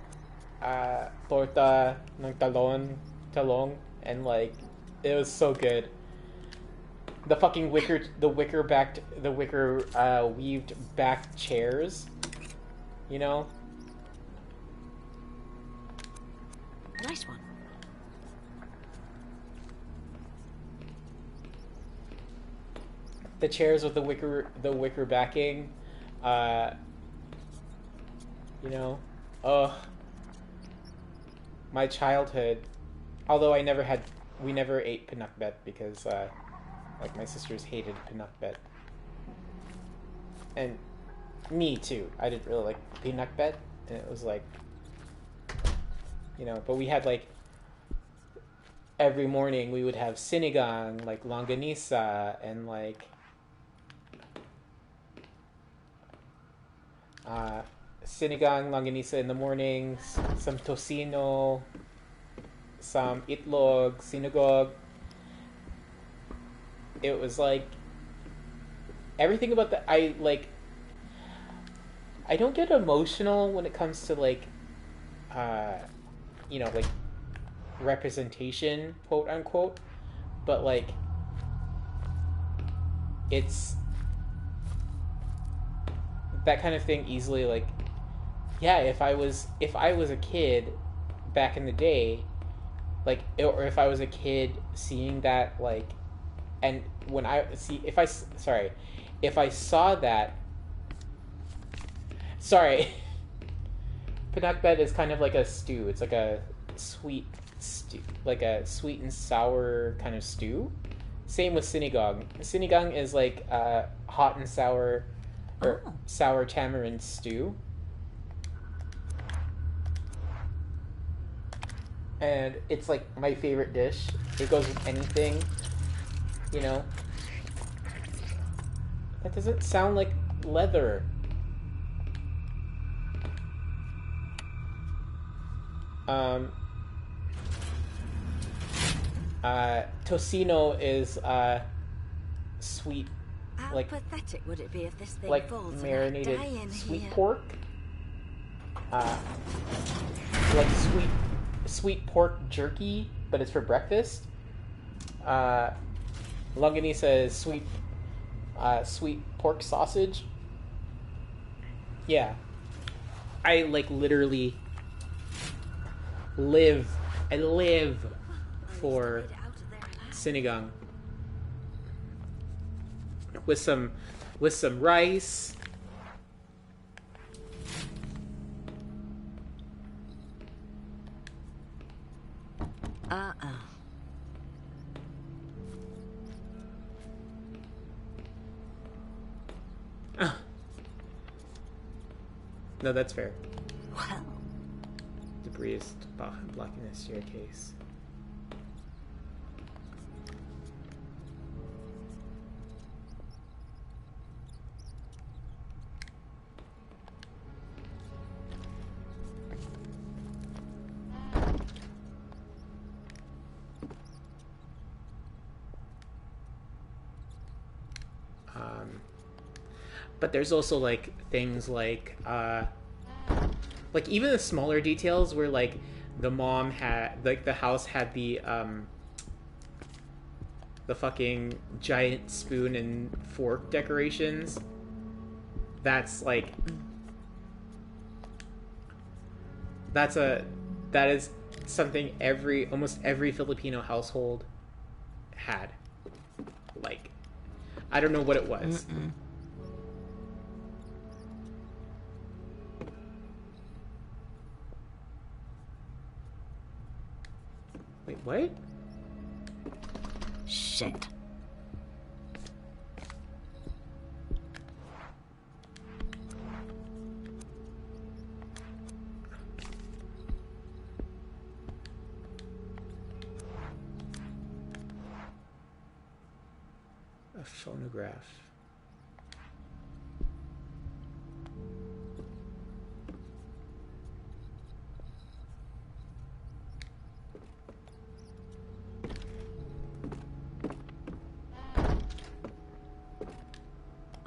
torta ng talong, and like it was so good. The fucking the wicker weaved back chairs. You know? Nice one. The chairs with the wicker backing. You know? Ugh. My childhood. Although we never ate pinakbet because, like, my sisters hated pinakbet. And me too. I didn't really like pinakbet, and it was like, you know, but we had, like, every morning we would have sinigang, like longanisa, and like sinigang, longanisa in the mornings, some tocino, some itlog, sinugog. It was like everything about the I don't get emotional when it comes to like you know, like representation, quote unquote, but like it's that kind of thing easily like, yeah, if I was a kid back in the day, like, or if I was a kid seeing that, like, and when I see if I saw that, sorry pinakbet is kind of like a stew. It's like a sweet stew, like a sweet and sour kind of stew. Same with sinigang. Sinigang is like hot and sour, or sour tamarind stew. And it's like my favorite dish. It goes with anything, you know. That doesn't sound like leather. Tocino is sweet, How like pathetic would it be if this thing like falls and I marinated die in sweet here? pork. Like sweet pork jerky, but it's for breakfast. Longanisa is sweet pork sausage. Yeah, I like literally live for sinigang with some rice. No, that's fair. Well, Debris is blocking the staircase. But there's also like things like even the smaller details where like the mom had, like, the house had the fucking giant spoon and fork decorations. That's like that is something almost every Filipino household had. Like, I don't know what it was. Wait, what? shit. A phonograph.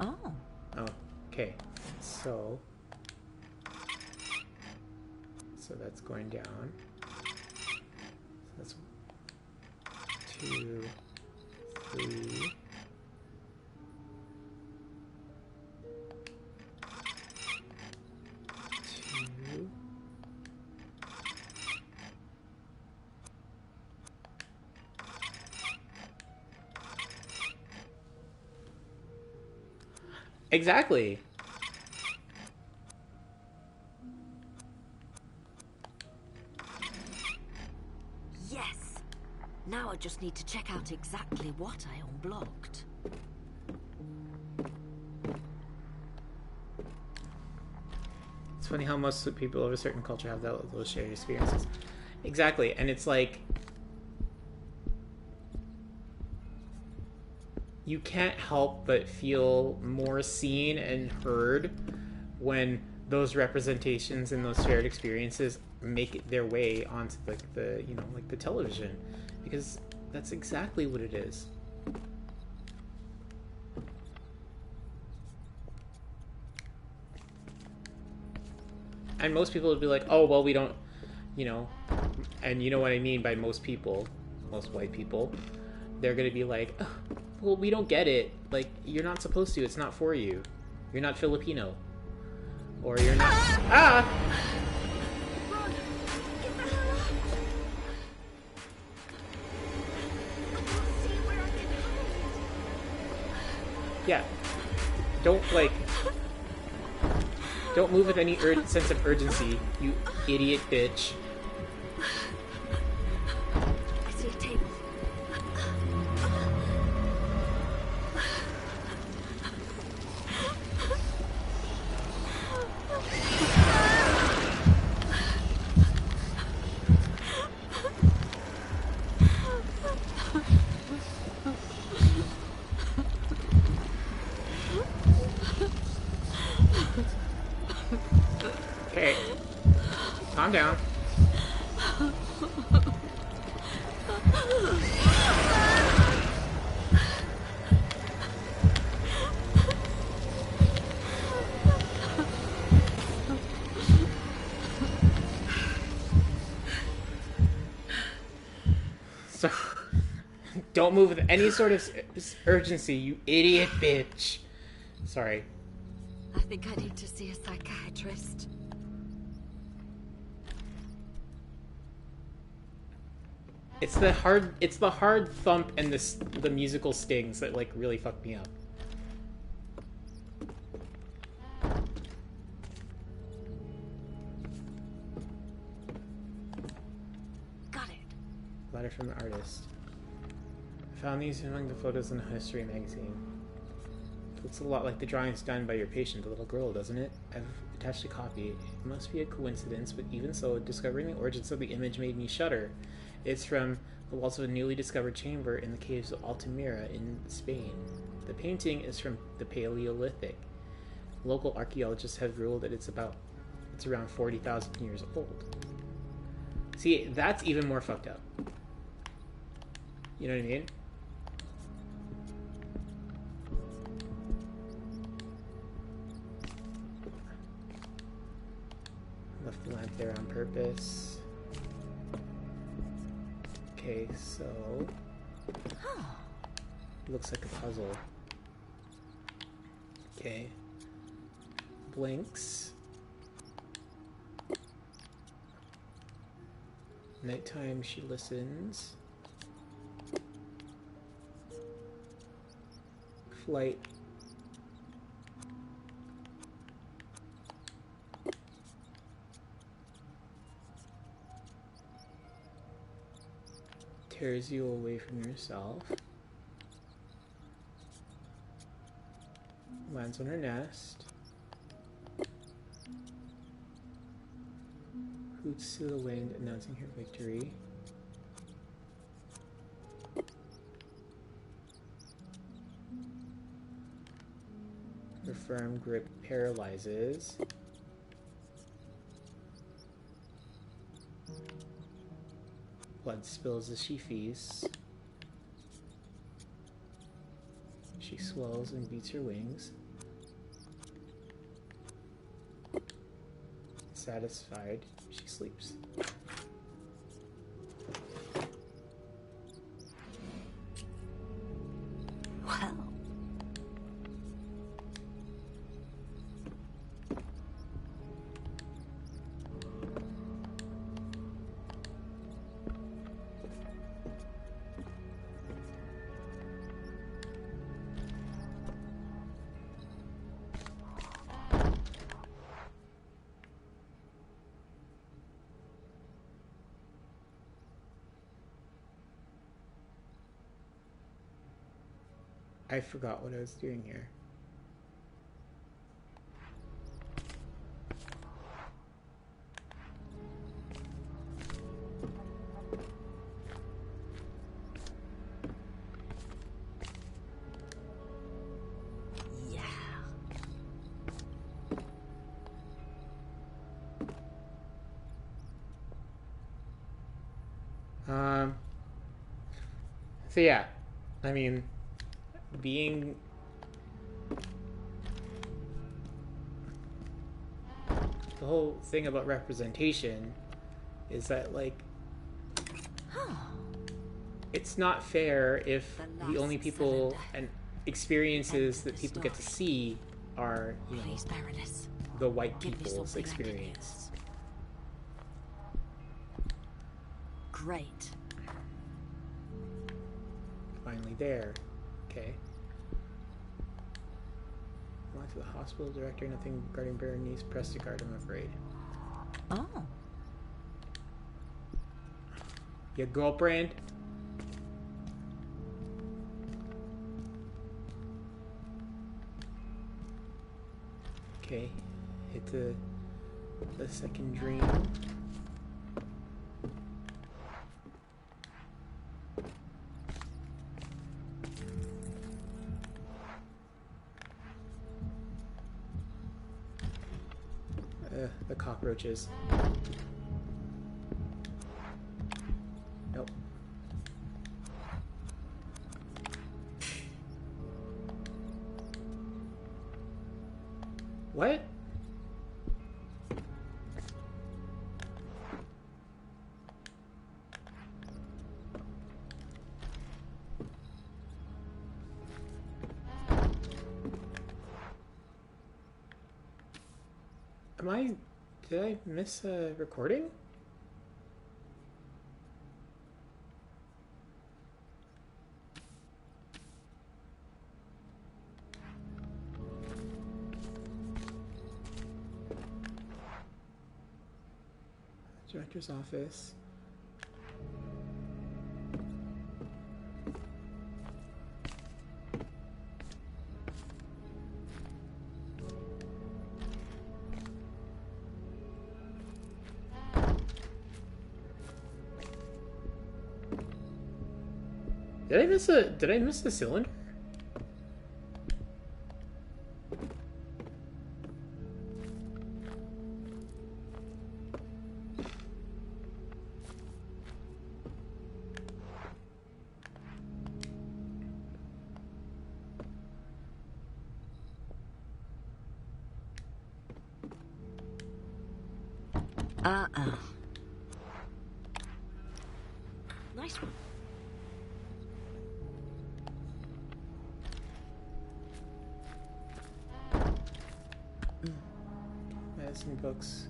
Oh. Oh, okay. So that's going down. So that's 2, 3, Exactly. Yes! Now I just need to check out exactly what I unblocked. It's funny how most people of a certain culture have those shared experiences. Exactly, and it's like you can't help but feel more seen and heard when those representations and those shared experiences make their way onto the you know, like the television, because that's exactly what it is. And most people would be like, oh well, we don't, you know, and you know what I mean by most people, most white people, they're gonna be like, oh, well, we don't get it, like, you're not supposed to, it's not for you, you're not Filipino, or you're not Run! Get the hell up! I can't see where I can hide. yeah, don't move with any sense of urgency, you idiot bitch. I see a table. Okay, calm down. So, don't move with any sort of urgency, you idiot bitch. Sorry. I think I need to see a psychiatrist. It's the hard thump and the musical stings that like really fuck me up. Got it. Letter from the artist. I found these among the photos in a history magazine. It looks a lot like the drawings done by your patient, the little girl, doesn't it? I've attached a copy. It must be a coincidence, but even so, discovering the origins of the image made me shudder. It's from the walls of a newly discovered chamber in the caves of Altamira in Spain. The painting is from the Paleolithic. Local archaeologists have ruled that it's around 40,000 years old. See, that's even more fucked up. You know what I mean? Left the lamp there on purpose. Okay, so looks like a puzzle. Okay. Blinks. Nighttime she listens. Flight. Tears you away from yourself. Lands on her nest. Hoots to the wind, announcing her victory. Her firm grip paralyzes. Blood spills as she feasts. She swells and beats her wings. Satisfied, she sleeps. Well. I forgot what I was doing here. Yeah. So yeah, I mean, being the whole thing about representation is that like it's not fair if the only people and experiences that people get to see are, you know, Please, Baroness. the white Give me people's something I can experience. use. Great. Finally there. Okay. Went to the hospital director, nothing regarding Berenice Prestigard, I'm afraid. Oh. Your girlfriend? Okay. Hit the second dream. The cockroaches. Nope. What? Did I miss a recording? Director's office. Did I miss a cylinder? Nice one. Medicine books.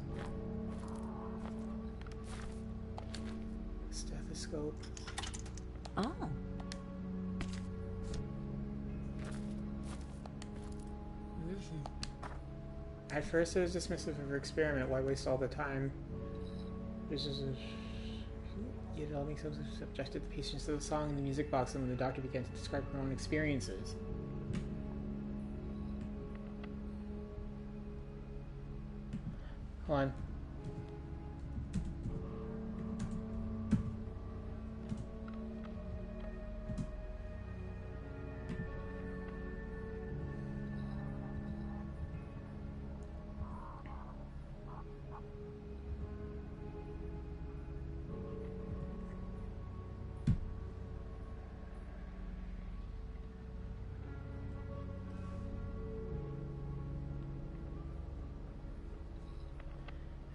Stethoscope. Oh. At first, I was dismissive of her experiment. Why waste all the time? This is yet it all makes sense. Subjected the patients to the song in the music box, and when the doctor began to describe her own experiences. Hold on.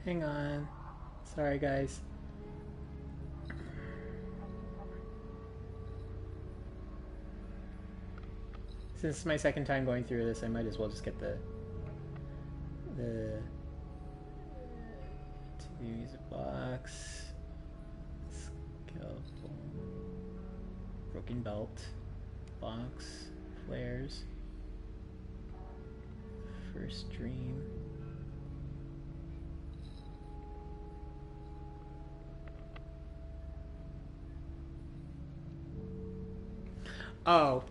Hang on. Sorry, guys. Since it's my second time going through this, I might as well just get the music box, scalpel, broken belt, box, flares, first dream. Oh.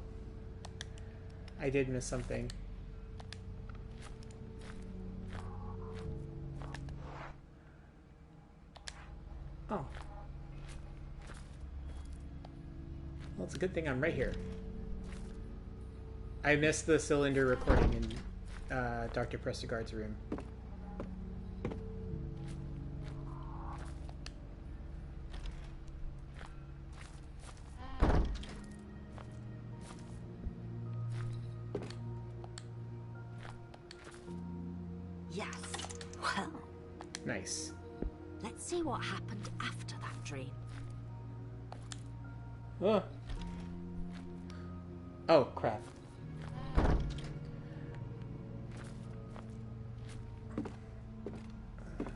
I did miss something. Oh. Well, it's a good thing I'm right here. I missed the cylinder recording in Dr. Prestigard's room. Yes. Well, Nice. let's see what happened after that dream. Oh. Oh, crap.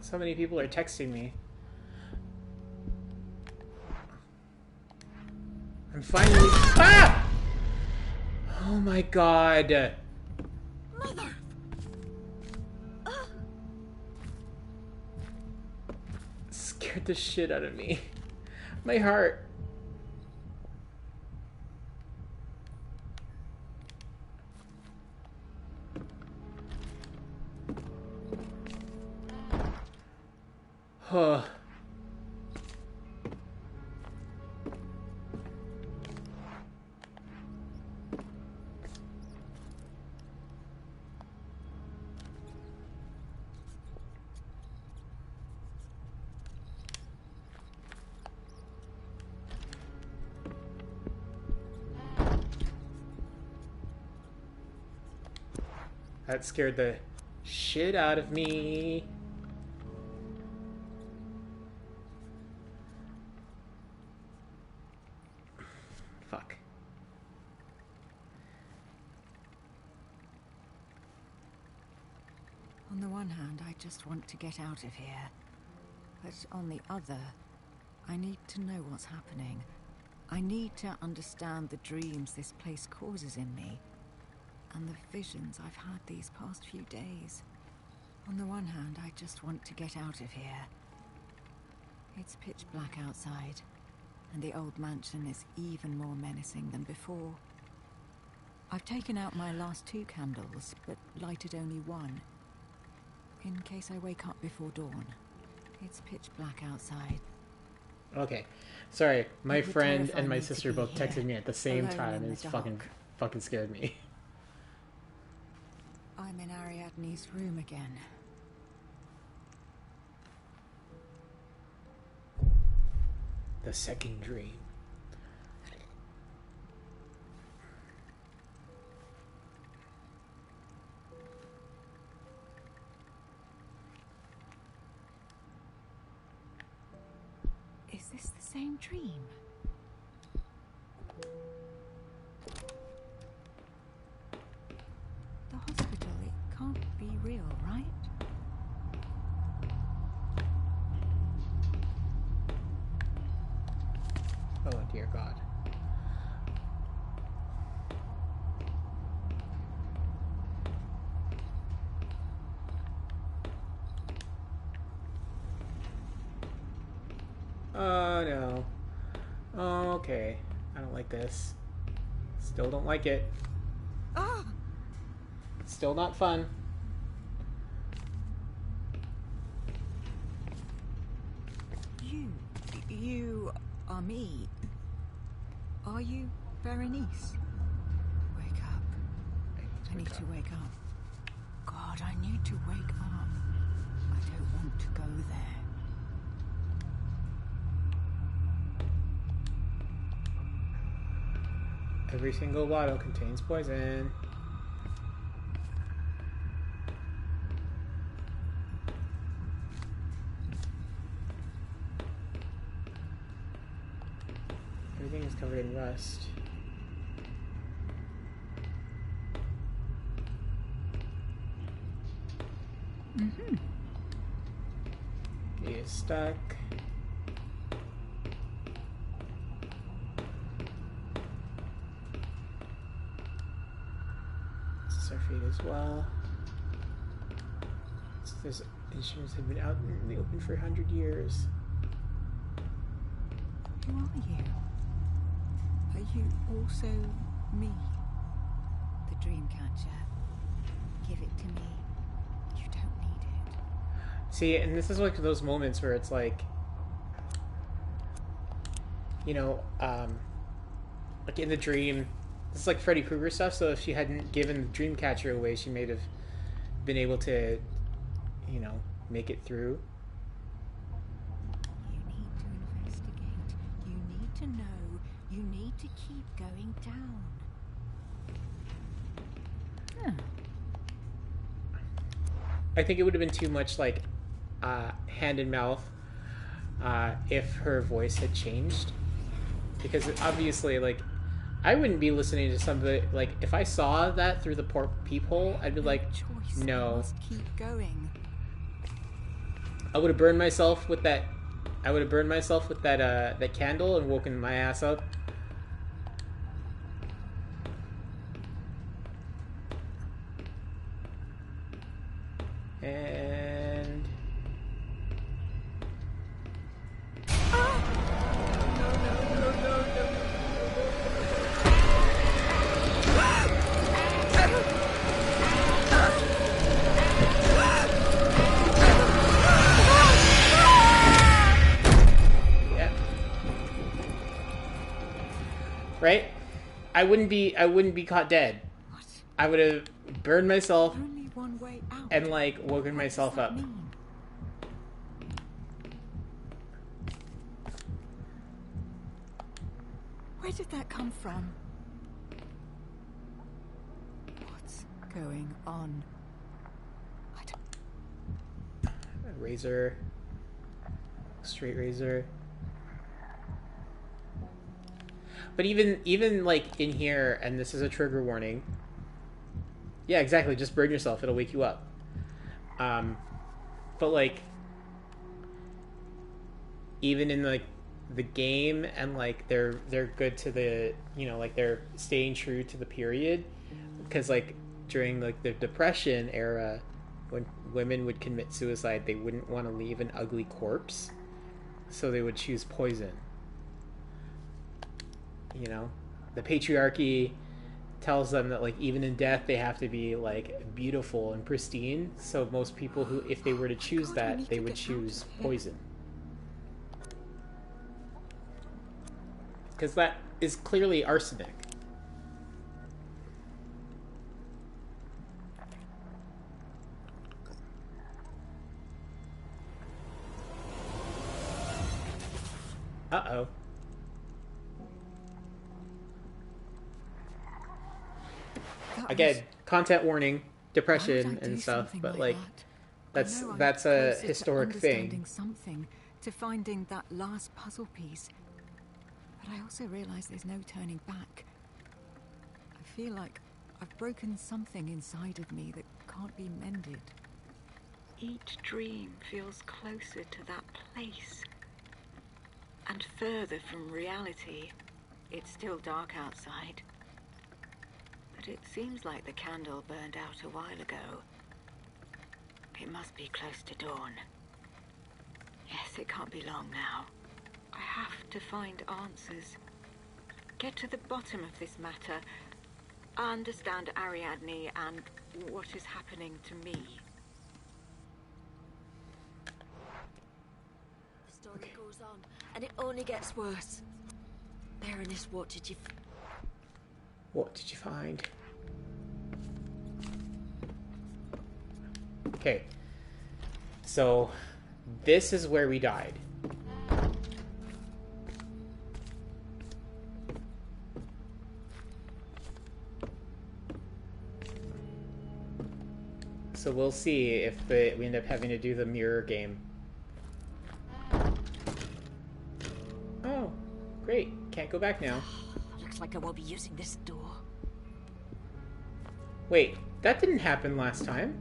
So many people are texting me. I'm finally... Ah! Oh my god. Mother! Scared the shit out of me. My heart. Huh. That scared the shit out of me. Fuck. On the one hand, I just want to get out of here. But on the other, I need to know what's happening. I need to understand the dreams this place causes in me, and the visions I've had these past few days. On the one hand, I just want to get out of here. It's pitch black outside, and the old mansion is even more menacing than before. I've taken out my last 2 candles, but lighted only 1, in case I wake up before dawn. It's pitch black outside. Okay. Sorry, my It would friend terrify and my me to sister be both here, texted me at the same alone time, in and the it's dark. fucking scared me. I'm in Ariadne's room again. The second dream. Is this the same dream? The hospital, it can't be real, right? Oh dear God. Oh no. Okay. I don't like this. Still don't like it. Ah! Still not fun. You are me. Are you Berenice? Wake up. I need to wake up. God, I need to wake up. I don't want to go there. Every single bottle contains poison. Everything is covered in rust. Mm-hmm. He is stuck. This is our fate as well. These instruments have been out in the open for 100 years. Who are you? Are you also me? The Dreamcatcher. Give it to me. You don't need it. See, and this is like those moments where it's like, you know, like in the dream, this is like Freddy Krueger stuff. So if she hadn't given the Dreamcatcher away, she may have been able to, you know, make it through. You need to investigate. You need to know. You need to keep going down. Huh. I think it would have been too much like hand in mouth if her voice had changed, because obviously, like, I wouldn't be listening to somebody like if I saw that through the peephole, I'd be like, Choice. no. I must keep going. I would have burned myself with that. I would have burned myself with that candle and woken my ass up. And yeah, right. I wouldn't be caught dead. What? I would have burned myself Only one way out. and like woken What myself does that up. mean? Where did that come from? What's going on? I don't... Razor, straight razor. But even like in here, and this is a trigger warning. Yeah, exactly. Just burn yourself; it'll wake you up. But like, even in like the game, and like they're good to the, you know, like they're staying true to the period, because like during like the Depression era, when women would commit suicide, they wouldn't want to leave an ugly corpse, so they would choose poison. You know, the patriarchy tells them that like even in death they have to be like beautiful and pristine, so most people who, if they were to choose God, we that, need they to would get out choose of here. poison, because that is clearly arsenic. Uh-oh. That Again, was... content warning, Why would depression I do and stuff, something but like that? I know I'm that's a closer to historic understanding thing. something, to finding that last puzzle piece. But I also realize there's no turning back. I feel like I've broken something inside of me that can't be mended. Each dream feels closer to that place. And further from reality. It's still dark outside. But it seems like the candle burned out a while ago. It must be close to dawn. Yes, it can't be long now. I have to find answers. Get to the bottom of this matter. Understand Ariadne and what is happening to me. The story goes on, and it only gets worse. Baroness, what did you... What did you find? Okay. So, this is where we died. So we'll see if we end up having to do the mirror game. Oh, great. Can't go back now. Looks like I won't be using this door. Wait, that didn't happen last time.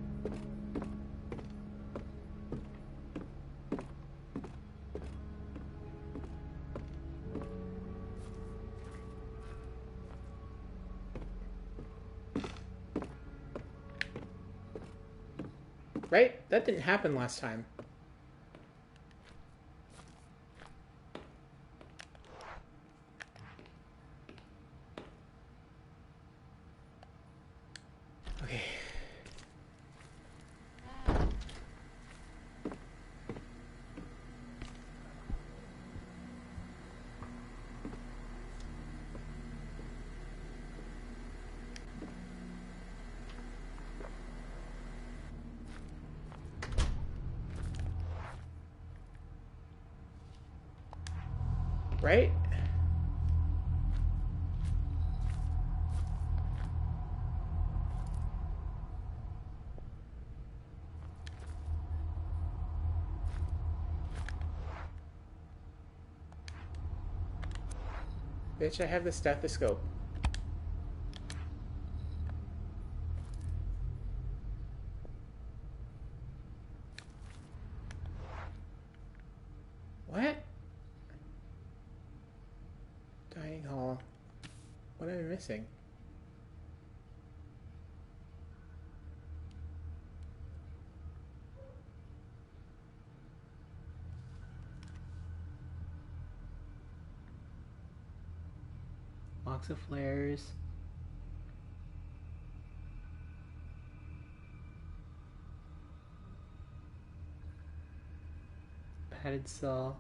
Right? That didn't happen last time. Okay. Right? Bitch, I have the stethoscope. What? Dining hall. What am I missing? Box of flares. Padded saw.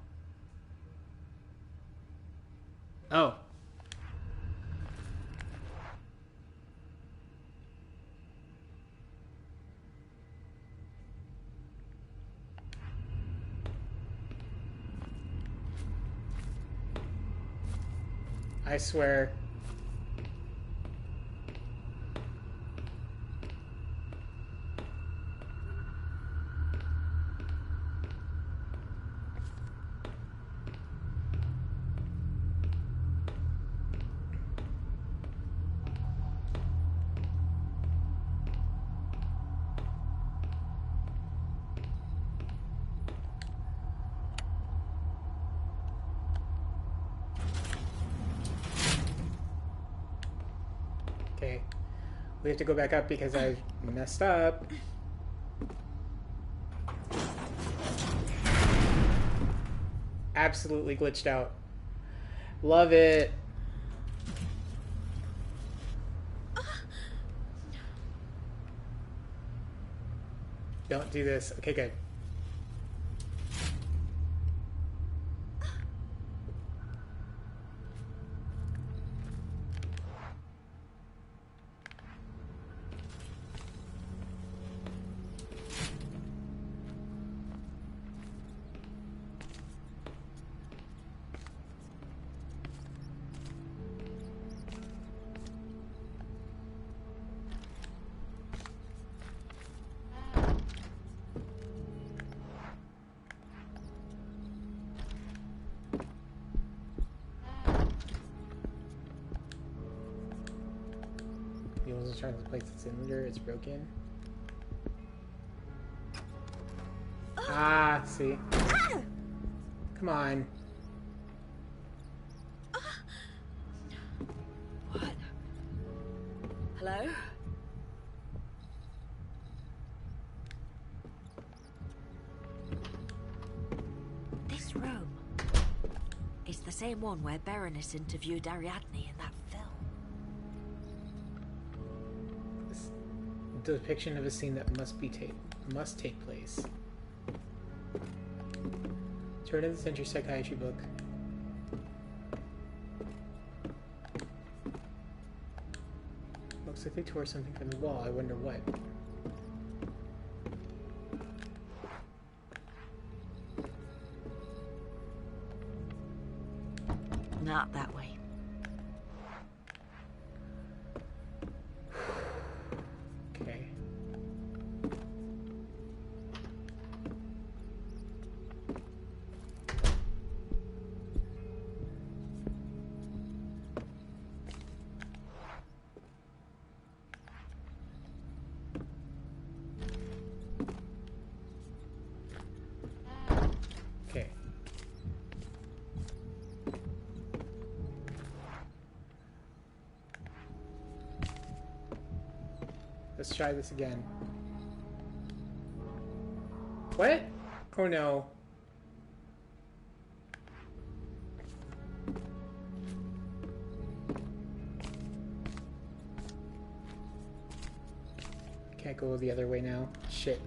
Oh. I swear. Okay. We have to go back up because I messed up. Absolutely glitched out. Love it. Don't do this. Okay, good. He wasn't trying to place the cylinder. It's broken. Ah, see. Come on. What? Hello? This room is the same one where Berenice interviewed Ariadne in that film. This depiction of a scene that must take place. Turn of the Century Psychiatry book. Looks like they tore something from the wall. I wonder what. Not that way. Okay. Okay. Let's try this again. What? Oh no. Can't go the other way now. Shit.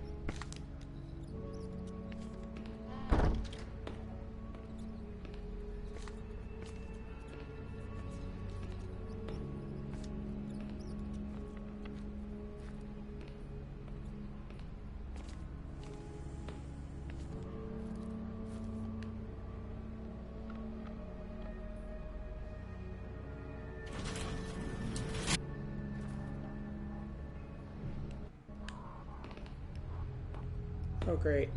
Oh, great.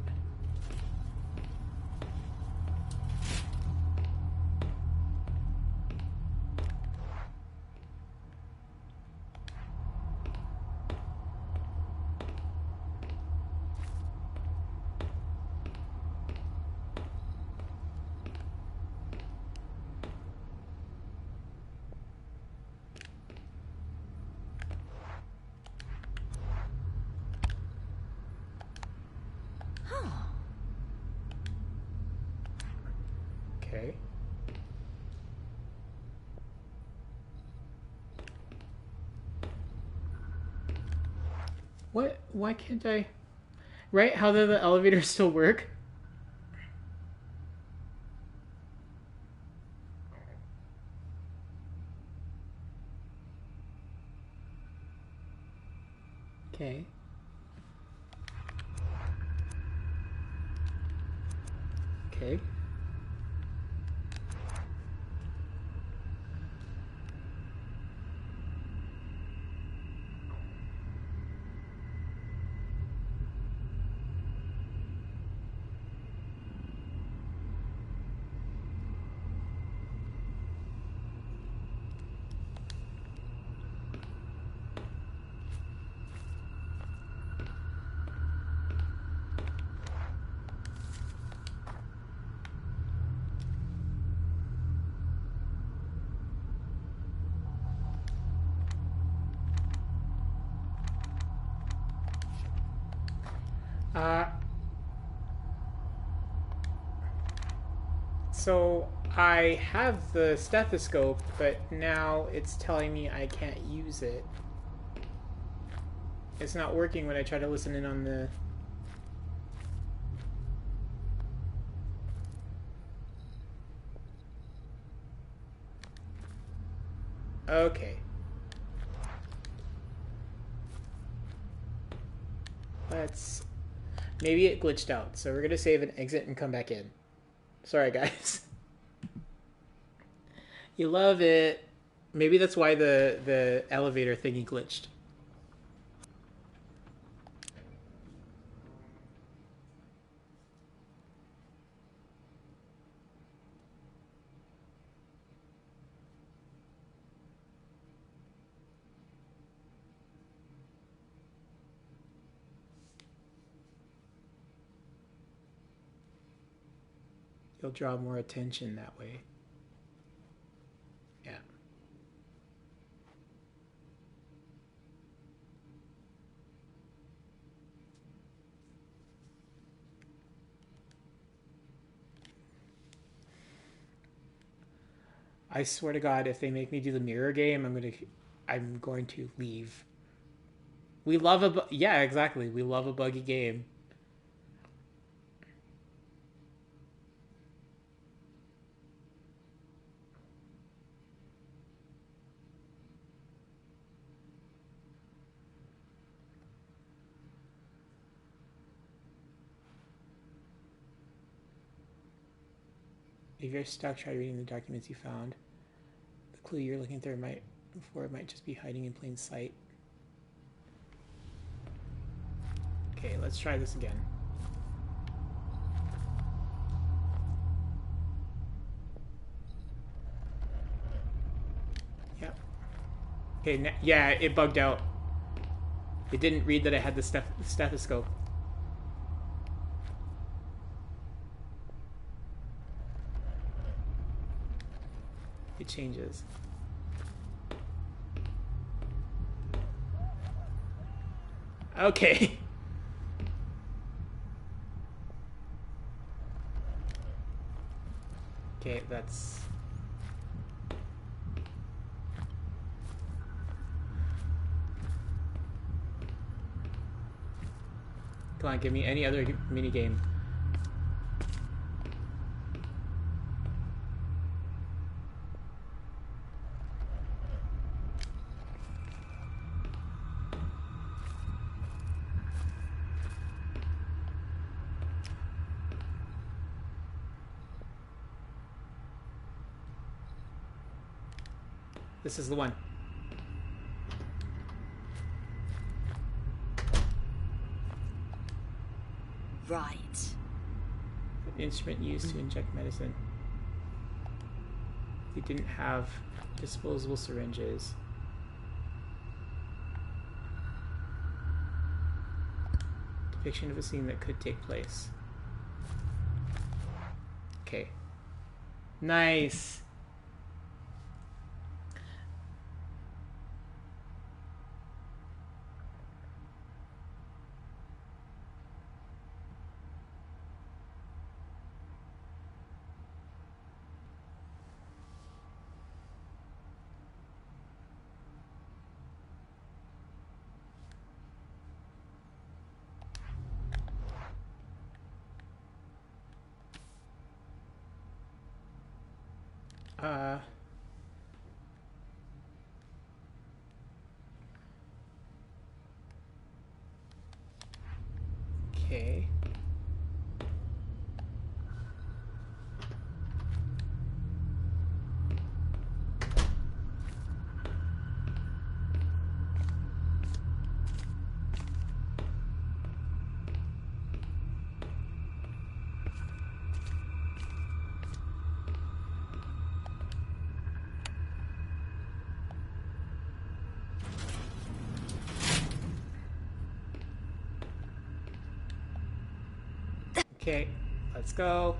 Okay. What? Why can't I? Right? How do the elevators still work? Okay. Okay. Uh, so I have the stethoscope, but now it's telling me I can't use it. It's not working when I try to listen in on the... Okay. Let's... Maybe it glitched out, so we're gonna save and exit and come back in. Sorry, guys. You love it. Maybe that's why the elevator thingy glitched. You'll draw more attention that way. Yeah. I swear to God, if they make me do the mirror game, I'm going to leave. We love yeah, exactly. We love a buggy game. If you're stuck, try reading the documents you found. The clue you're looking for might just be hiding in plain sight. Okay, let's try this again. Yep. Okay, yeah, it bugged out. It didn't read that I had the stethoscope. It changes. Okay. Okay, that's... Come on, give me any other mini game. This is the one. Right. The instrument used to inject medicine. They didn't have disposable syringes. Depiction of a scene that could take place. Okay. Nice. Uh, okay. Okay, let's go.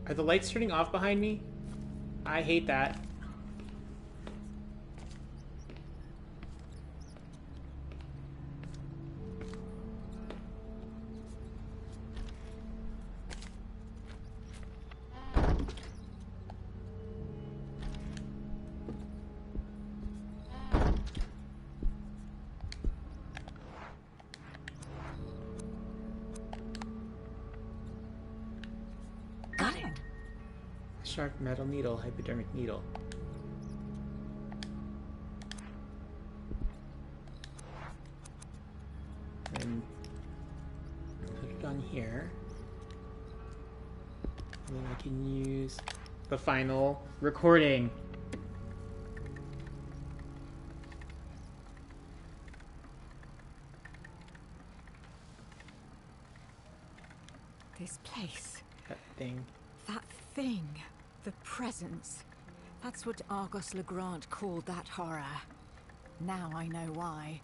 Are the lights turning off behind me? I hate that. Got it. Sharp metal needle, hypodermic needle. And put it on here. And then I can use the final recording. This place. That thing. That thing. The presence. That's what Argos Legrand called that horror. Now I know why.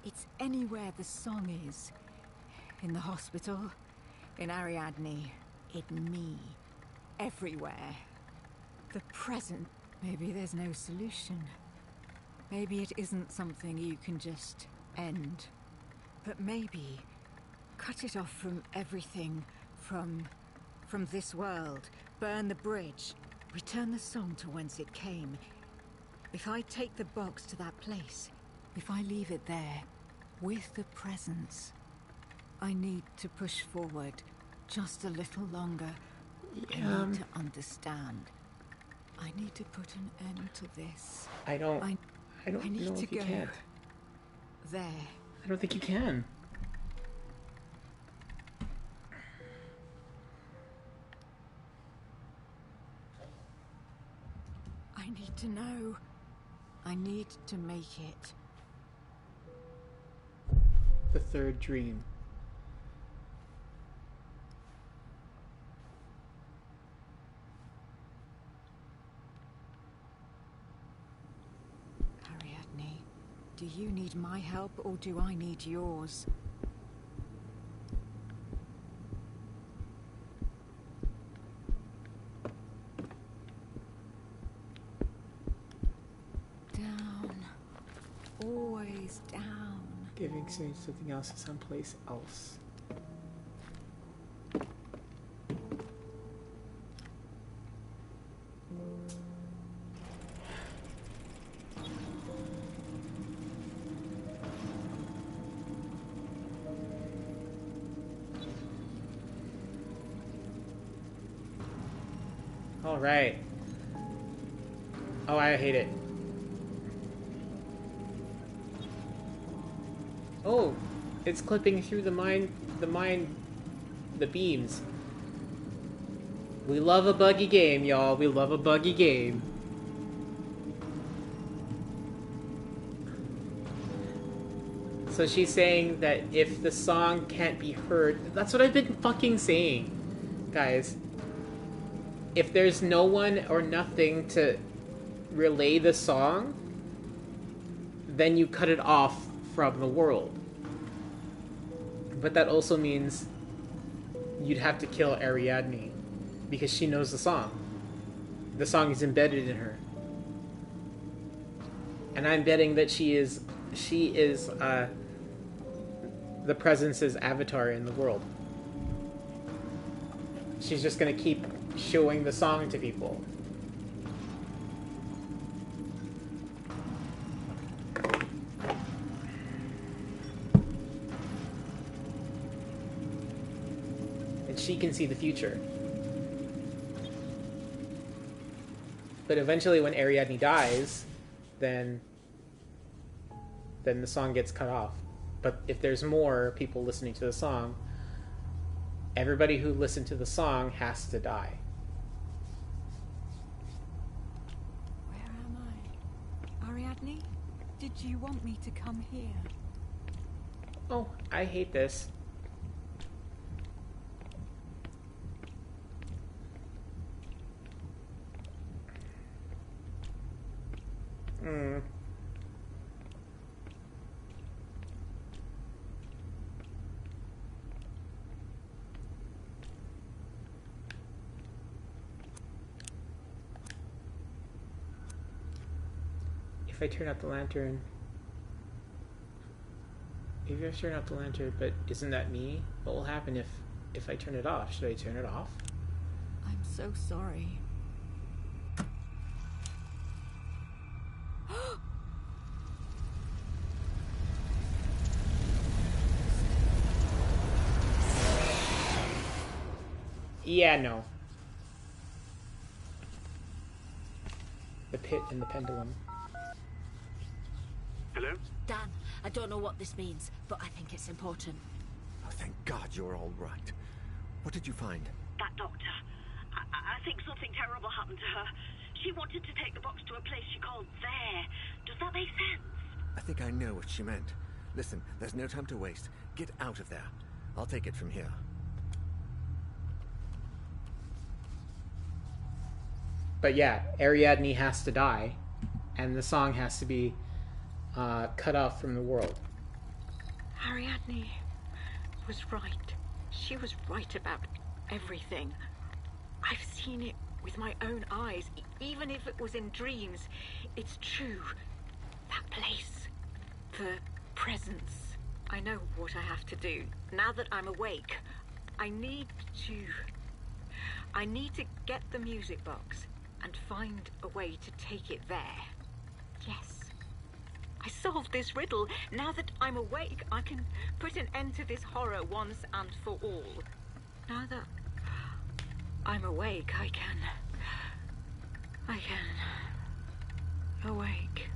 It's anywhere the song is. In the hospital, in Ariadne, in me. Everywhere. The present. Maybe there's no solution. Maybe it isn't something you can just end. But maybe cut it off from everything, from this world. Burn the bridge. Return the song to whence it came. If I take the box to that place, if I leave it there, with the presence, I need to push forward just a little longer. I need to understand. I need to put an end to this. I don't I know need if to you go. can. There. I don't think you can. I need to know. I need to make it. The third dream. Ariadne, do you need my help or do I need yours? Down. Always down. Giving something else to someplace else. All right. Oh, I hate it. Oh, it's clipping through the beams. We love a buggy game, y'all. We love a buggy game. So she's saying that if the song can't be heard, that's what I've been fucking saying, guys. If there's no one or nothing to relay the song, then you cut it off from the world. But that also means you'd have to kill Ariadne because she knows the song. The song is embedded in her. And I'm betting that she is the presence's avatar in the world. She's just gonna keep showing the song to people. And she can see the future. But eventually when Ariadne dies, then the song gets cut off. But if there's more people listening to the song, everybody who listened to the song has to die. Where am I? Ariadne? Did you want me to come here? Oh, I hate this. If I turn out the lantern... If I turn out the lantern, but isn't that me? What will happen if I turn it off? Should I turn it off? I'm so sorry. Yeah, no. The pit and the pendulum. Hello? Dan, I don't know what this means, but I think it's important. Oh, thank God you're all right. What did you find? That doctor. I think something terrible happened to her. She wanted to take the box to a place she called there. Does that make sense? I think I know what she meant. Listen, there's no time to waste. Get out of there. I'll take it from here. But yeah, Ariadne has to die, and the song has to be cut off from the world. Ariadne was right. She was right about everything. I've seen it with my own eyes, even if it was in dreams. It's true. That place. The presence. I know what I have to do. Now that I'm awake, I need to get the music box and find a way to take it there. Yes. I solved this riddle. Now that I'm awake, I can put an end to this horror once and for all. Now that I'm awake, I can awake.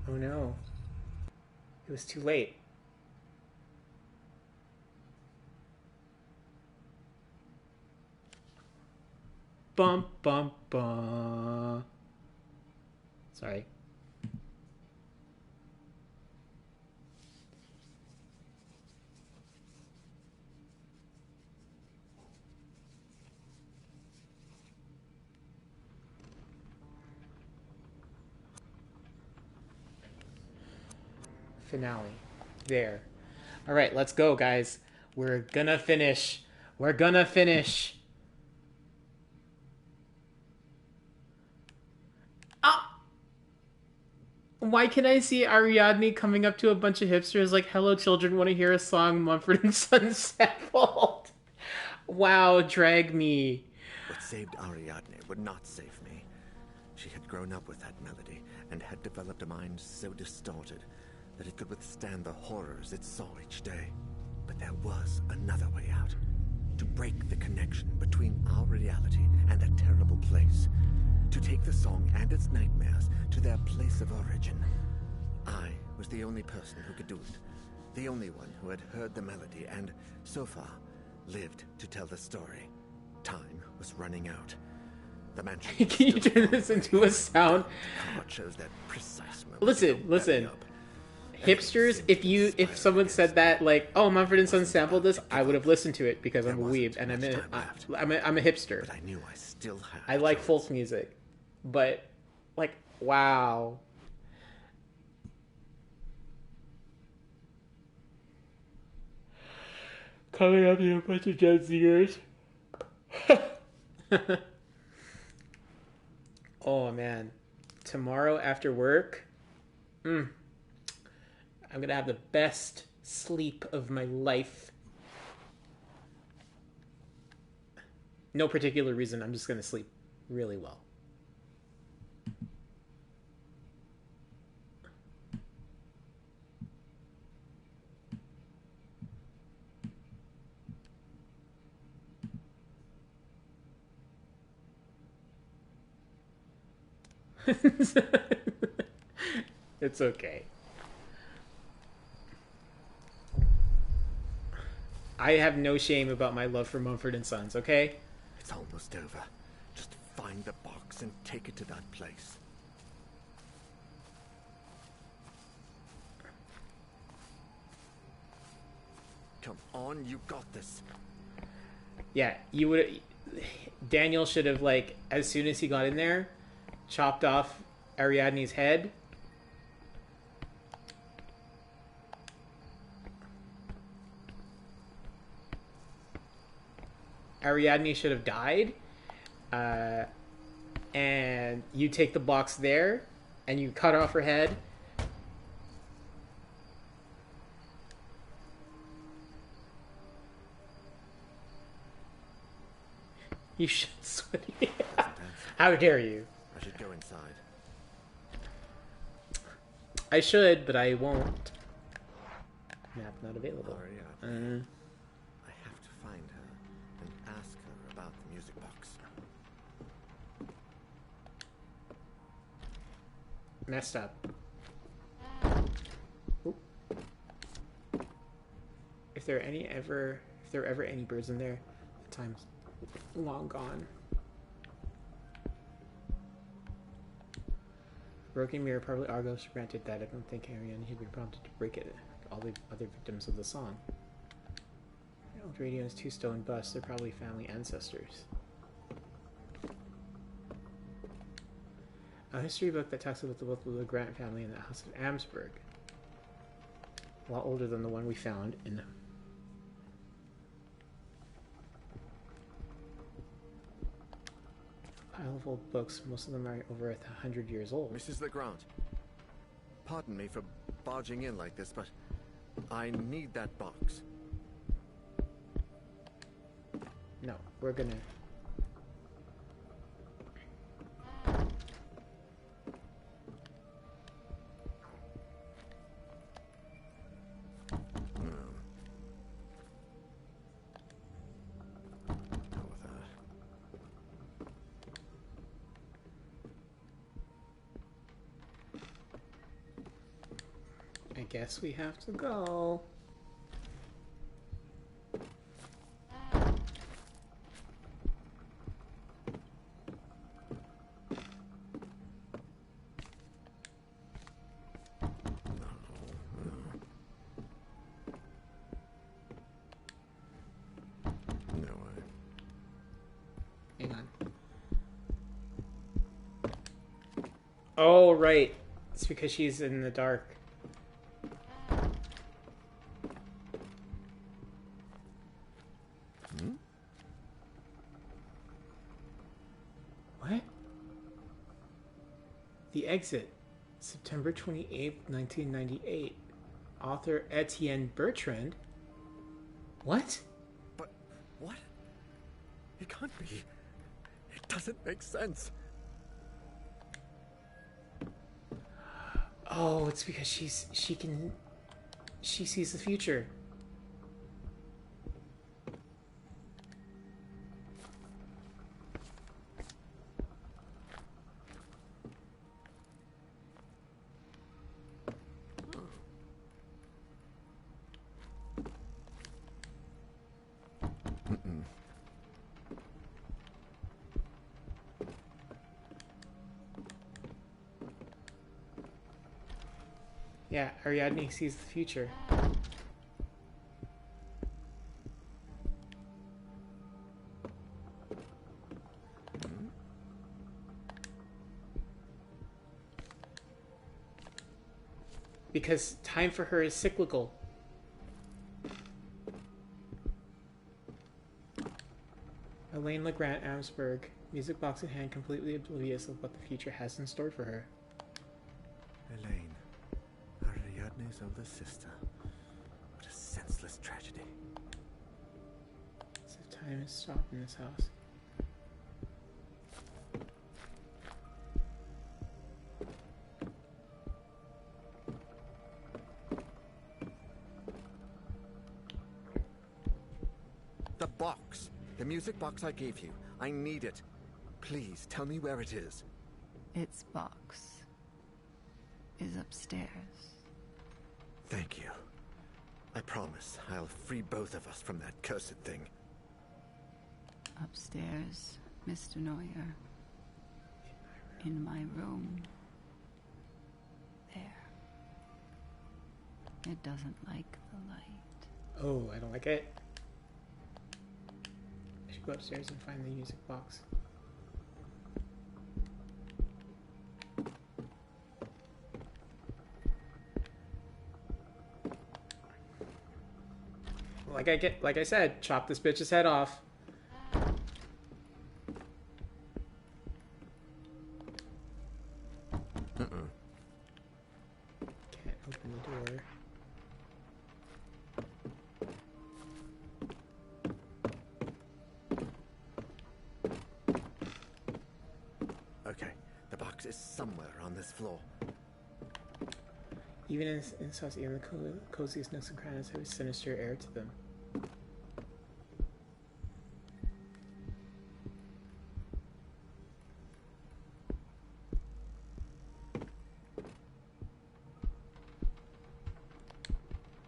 Oh no. It was too late. Bum, bum, bum. Sorry. Finale. There. All right, let's go, guys. We're gonna finish. We're gonna finish. Why can I see Ariadne coming up to a bunch of hipsters like, "Hello, children, want to hear a song Mumford and Sons sampled?" Wow, drag me. What saved Ariadne would not save me. She had grown up with that melody and had developed a mind so distorted that it could withstand the horrors it saw each day. But there was another way out. To break the connection between between our reality and that terrible place. To take the song and its nightmares to their place of origin. I was the only person who could do it. The only one who had heard the melody and, so far, lived to tell the story. Time was running out. The mansion. Can you turn this into a sound? Chose that precise moment. Listen. Hipsters, if someone said that, like, oh, Mumford & Sons sampled this, I would have listened to it because I'm a weeb and I'm a hipster. But I knew I still had. I like folk music, but like, wow. Coming up here, a bunch of Gen Zers. Oh man, tomorrow after work, I'm gonna have the best sleep of my life. No particular reason, I'm just gonna sleep really well. It's okay. I have no shame about my love for Mumford & Sons, okay? It's almost over. Just find the box and take it to that place. Come on, you got this. Yeah, you would. Daniel should have, like, as soon as he got in there, chopped off Ariadne's head. Ariadne should have died. And you take the box there, and you cut off her head. You should, sweaty. How dare you? I should go inside. I should, but I won't. Map not available. Hurry up. I have to find her and ask her about the music box. Messed up. Oop. If there were ever any birds in there, the time's long gone. Broken mirror, probably Argos granted that. I don't think Ariane had been prompted to break it. All the other victims of the song. The old radio is 2 stone busts. They're probably family ancestors. A history book that talks about both the Grant family and the House of Amsberg. A lot older than the one we found in pile of old books. Most of them are over 100 years old. Mrs. Legrand, pardon me for barging in like this, but I need that box. No, we're gonna... I guess we have to go. No way. Hang on. Oh, right. It's because she's in the dark. What? The Exit, September 28th, 1998. Author Etienne Bertrand. What? But what? It can't be. It doesn't make sense. Oh, it's because she sees the future. Yeah, Ariadne sees the future. Because time for her is cyclical. Elaine LeGrant Amsberg, music box in hand, completely oblivious of what the future has in store for her. Elaine, Ariadne's older sister. What a senseless tragedy. As if time has stopped in this house. The box! The music box I gave you. I need it. Please, tell me where it is. Its box is upstairs. Thank you. I promise I'll free both of us from that cursed thing. Upstairs, Mr. Neuer. In my room. There. It doesn't like the light. Oh, I don't like it. I should go upstairs and find the music box. Like I said, chop this bitch's head off. Can't open the door. Okay, the box is somewhere on this floor. Even in the coziest nooks and crannies have a sinister air to them.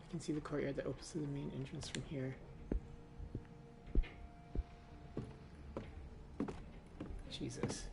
You can see the courtyard that opens to the main entrance from here. Jesus.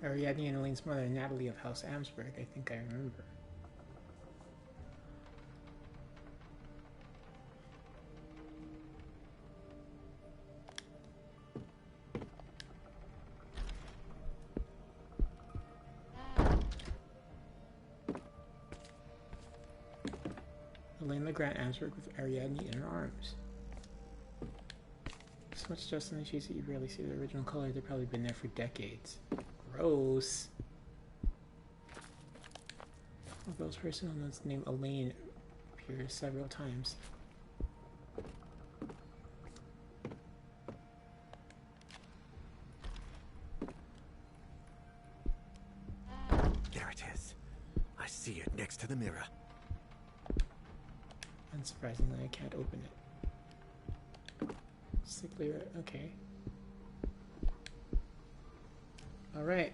Ariadne and Elaine's mother, Natalie of House Amsberg. I think I remember. Elaine LeGrant Amsberg with Ariadne in her arms. So much dust on the sheets that you barely see the original color. They've probably been there for decades. Gross. Bill's personal notes name Elaine appears several times. There it is. I see it next to the mirror. Unsurprisingly, I can't open it. Sickly, okay. Alright.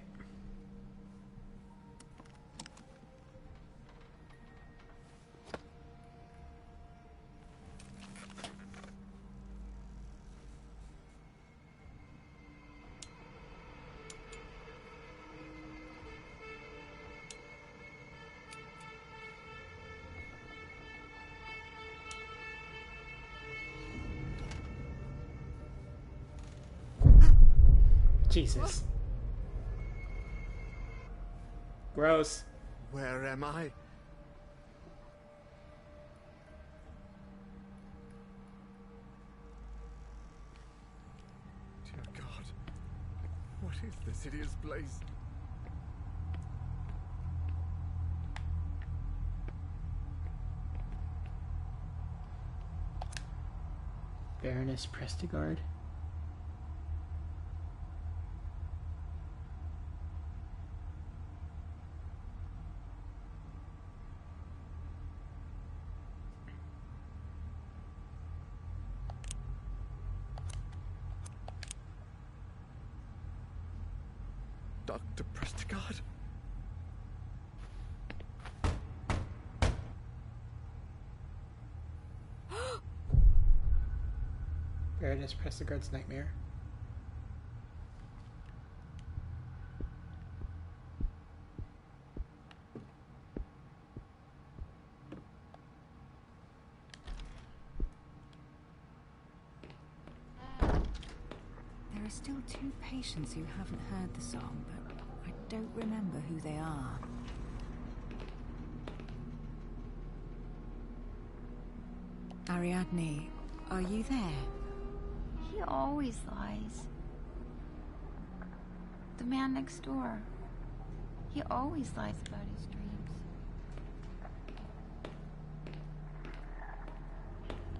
Jesus. Gross. Where am I? Dear God, what is this hideous place? Baroness Prestigard. Dr. Prestigard. Baroness Prestigard's nightmare. There are still 2 patients who haven't heard the song, but I don't remember who they are. Ariadne, are you there? He always lies. The man next door. He always lies about his dreams.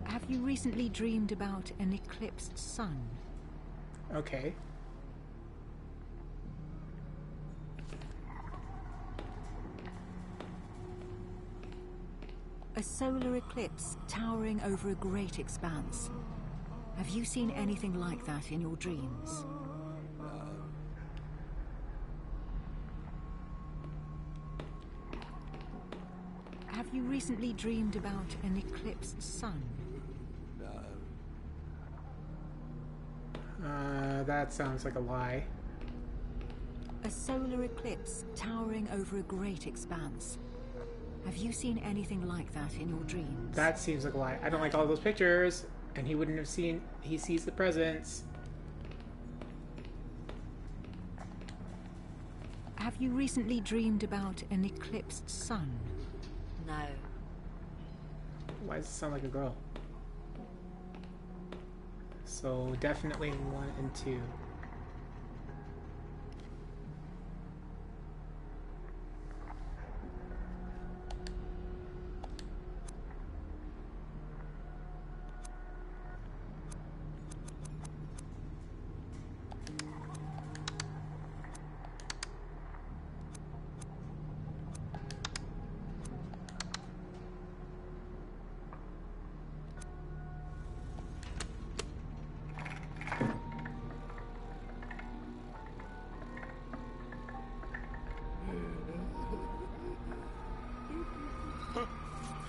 Have you recently dreamed about an eclipsed sun? Okay. A solar eclipse towering over a great expanse. Have you seen anything like that in your dreams? Have you recently dreamed about an eclipsed sun? That sounds like a lie. A solar eclipse towering over a great expanse. Have you seen anything like that in your dreams? That seems like a lie. I don't like all those pictures, and he wouldn't have seen. He sees the presents. Have you recently dreamed about an eclipsed sun? No. Why does it sound like a girl? So definitely 1 and 2.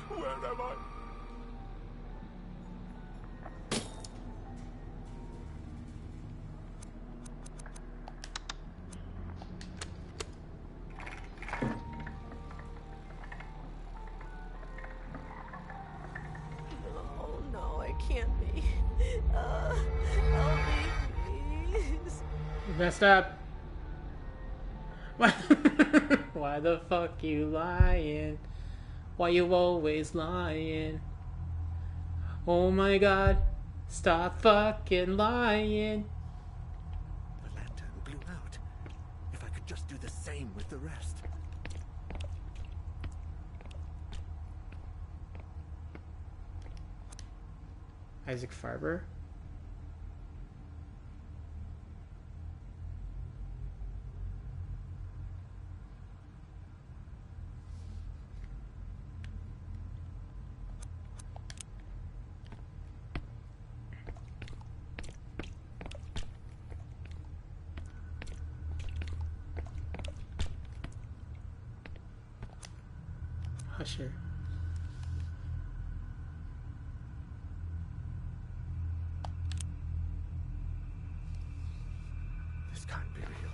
Where am I? Oh no, I can't be. Help me, please. You messed up. Why? Why the fuck you lying? Why you always lying? Oh my god, stop fucking lying. The lantern blew out. If I could just do the same with the rest. Isaac Farber? Usher. This can't be real.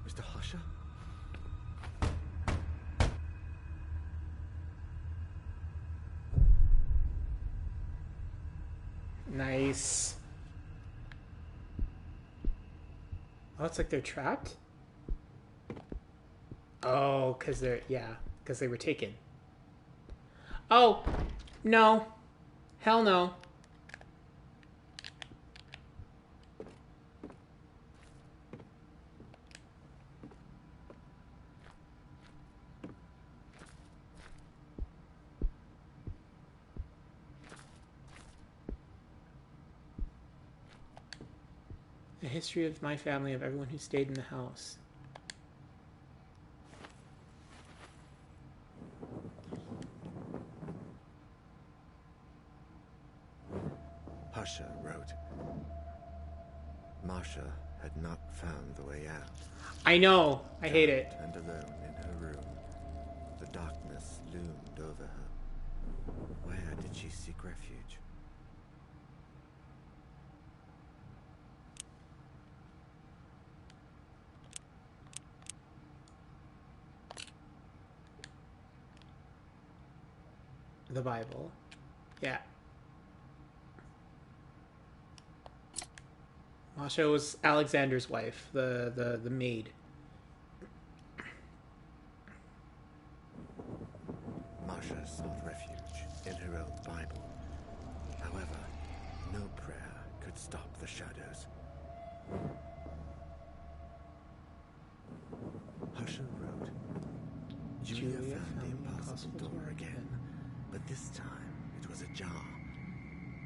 Mr. Husher? Nice. Oh, it's like they're trapped? Oh, because they're, yeah, because they were taken. Oh, no. Hell no. A history of my family, of everyone who stayed in the house. Husher wrote, Marsha had not found the way out. I know. I hate it. And alone in her room, the darkness loomed over her. Where did she seek refuge? The Bible. Yeah. Masha was Alexander's wife, the maid. Marsha sought refuge in her own Bible. However, no prayer could stop the shadows. Husher wrote, Julia found the impossible door again, but this time it was ajar.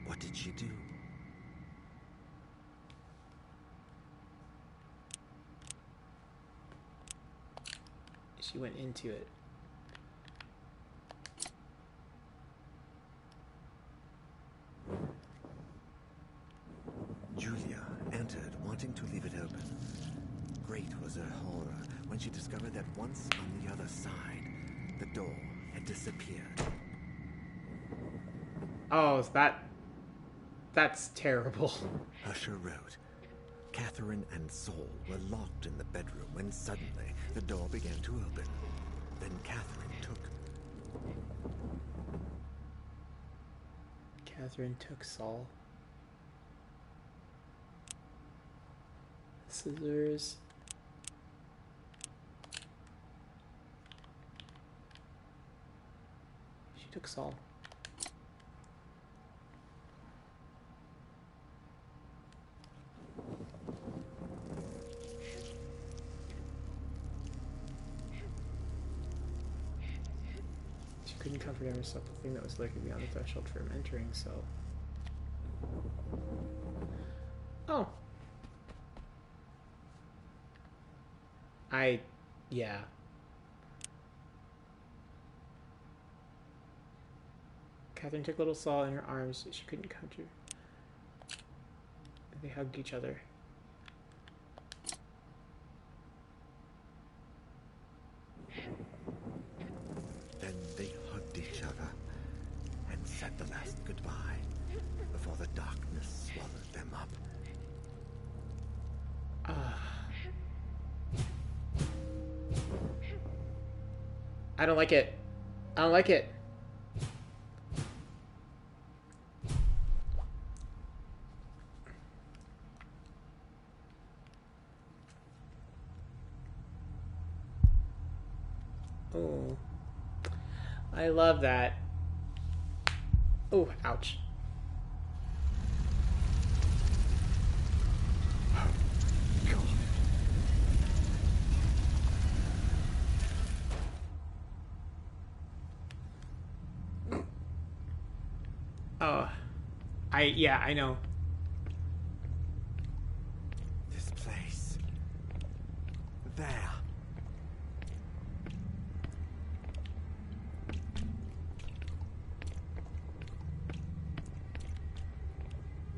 What did she do? She went into it. Julia entered, wanting to leave it open. Great was her horror when she discovered that once on the other side, the door had disappeared. Oh, that's terrible. Usher wrote, Catherine and Saul were locked in the bedroom when suddenly the door began to open. Then Catherine took Saul. Scissors. She took Saul. She couldn't comfort herself the thing that was lurking beyond the threshold for him entering, so... Oh. Yeah. Catherine took little Saul in her arms. She couldn't comfort. They hugged each other. Then they hugged each other and said the last goodbye before the darkness swallowed them up. I don't like it. I don't like it. Oh. I love that. Oh, ouch. Oh, yeah, I know. This place. There.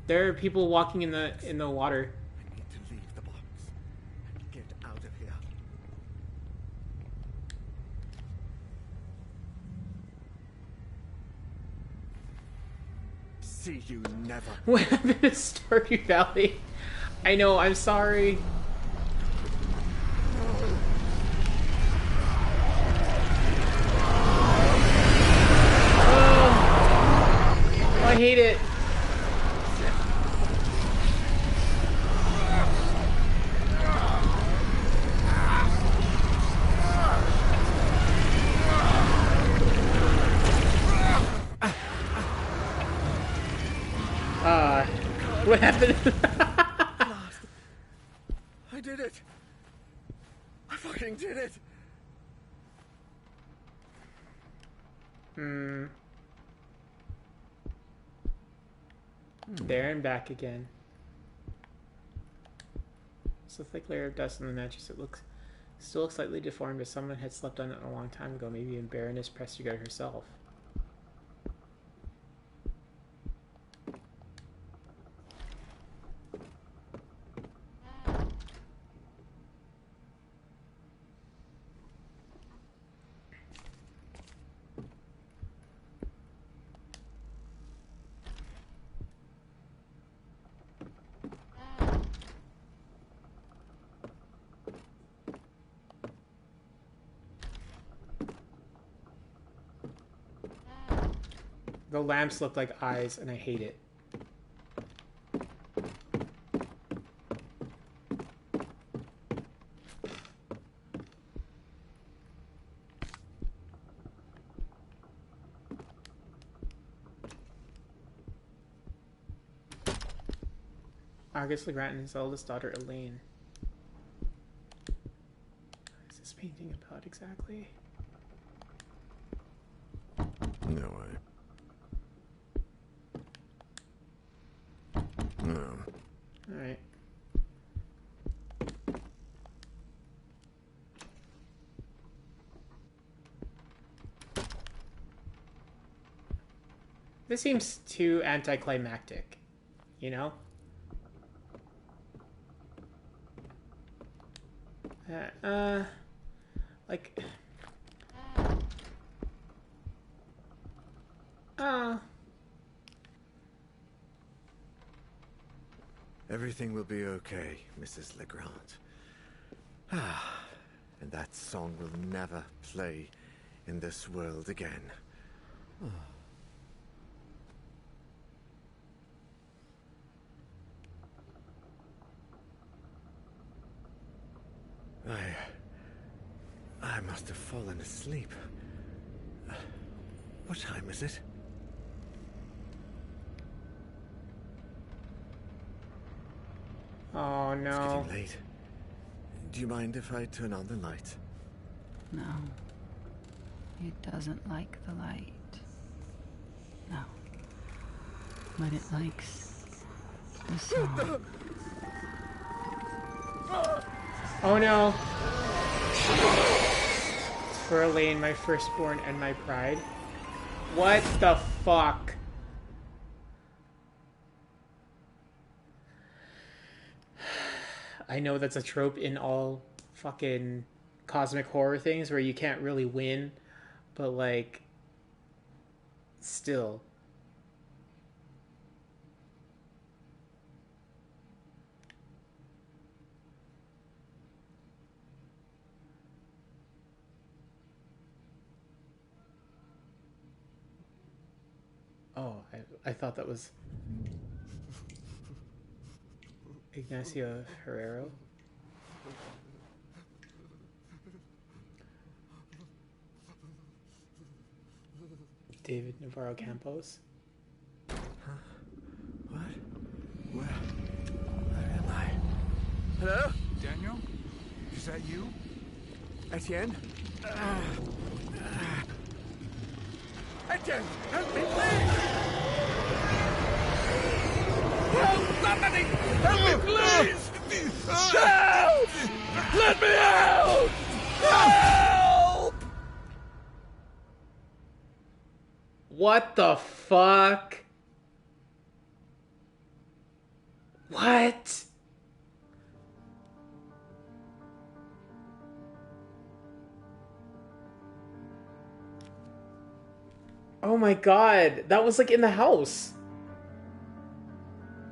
There are people walking in the water. I need to leave the box and get out of here. See you never. What happened to Stardew Valley? I know, I'm sorry. Oh, I hate it. What happened? I did it! I fucking did it! There and back again. It's a thick layer of dust on the mattress. It still looks slightly deformed, as someone had slept on it a long time ago, maybe even Baroness Prestergard herself. The lamps look like eyes, and I hate it. Argus Legrand and his eldest daughter, Elaine. What is this painting about exactly? No way. No. Alright. This seems too anticlimactic, you know? Like... Everything will be okay, Mrs. Legrand. Ah, and that song will never play in this world again. I must have fallen asleep. What time is it? Oh It's no. getting late. Do you mind if I turn on the light? No. It doesn't like the light. No. But it likes the song. Oh no. It's for Elaine, my firstborn and my pride. What the fuck? I know that's a trope in all fucking cosmic horror things where you can't really win, but like, still. Oh, I thought that was Ignacio Herrero. David Navarro Campos. What? Where am I? Hello? Daniel? Is that you? Etienne? Etienne! Help me, please! Help! Somebody! Help me, please! Help! Let me out! Help! What the fuck? What? Oh my god, that was like in the house.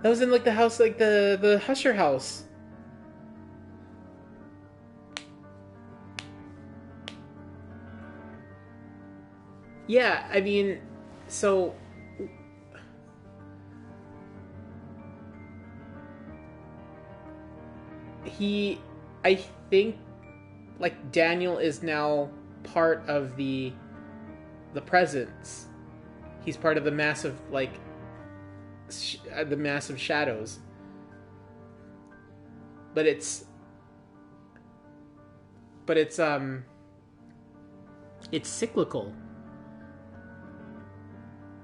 That was in like the house, like the Husher house. Yeah, I mean, so I think like Daniel is now part of the presence. He's part of the massive like the massive shadows. But it's cyclical.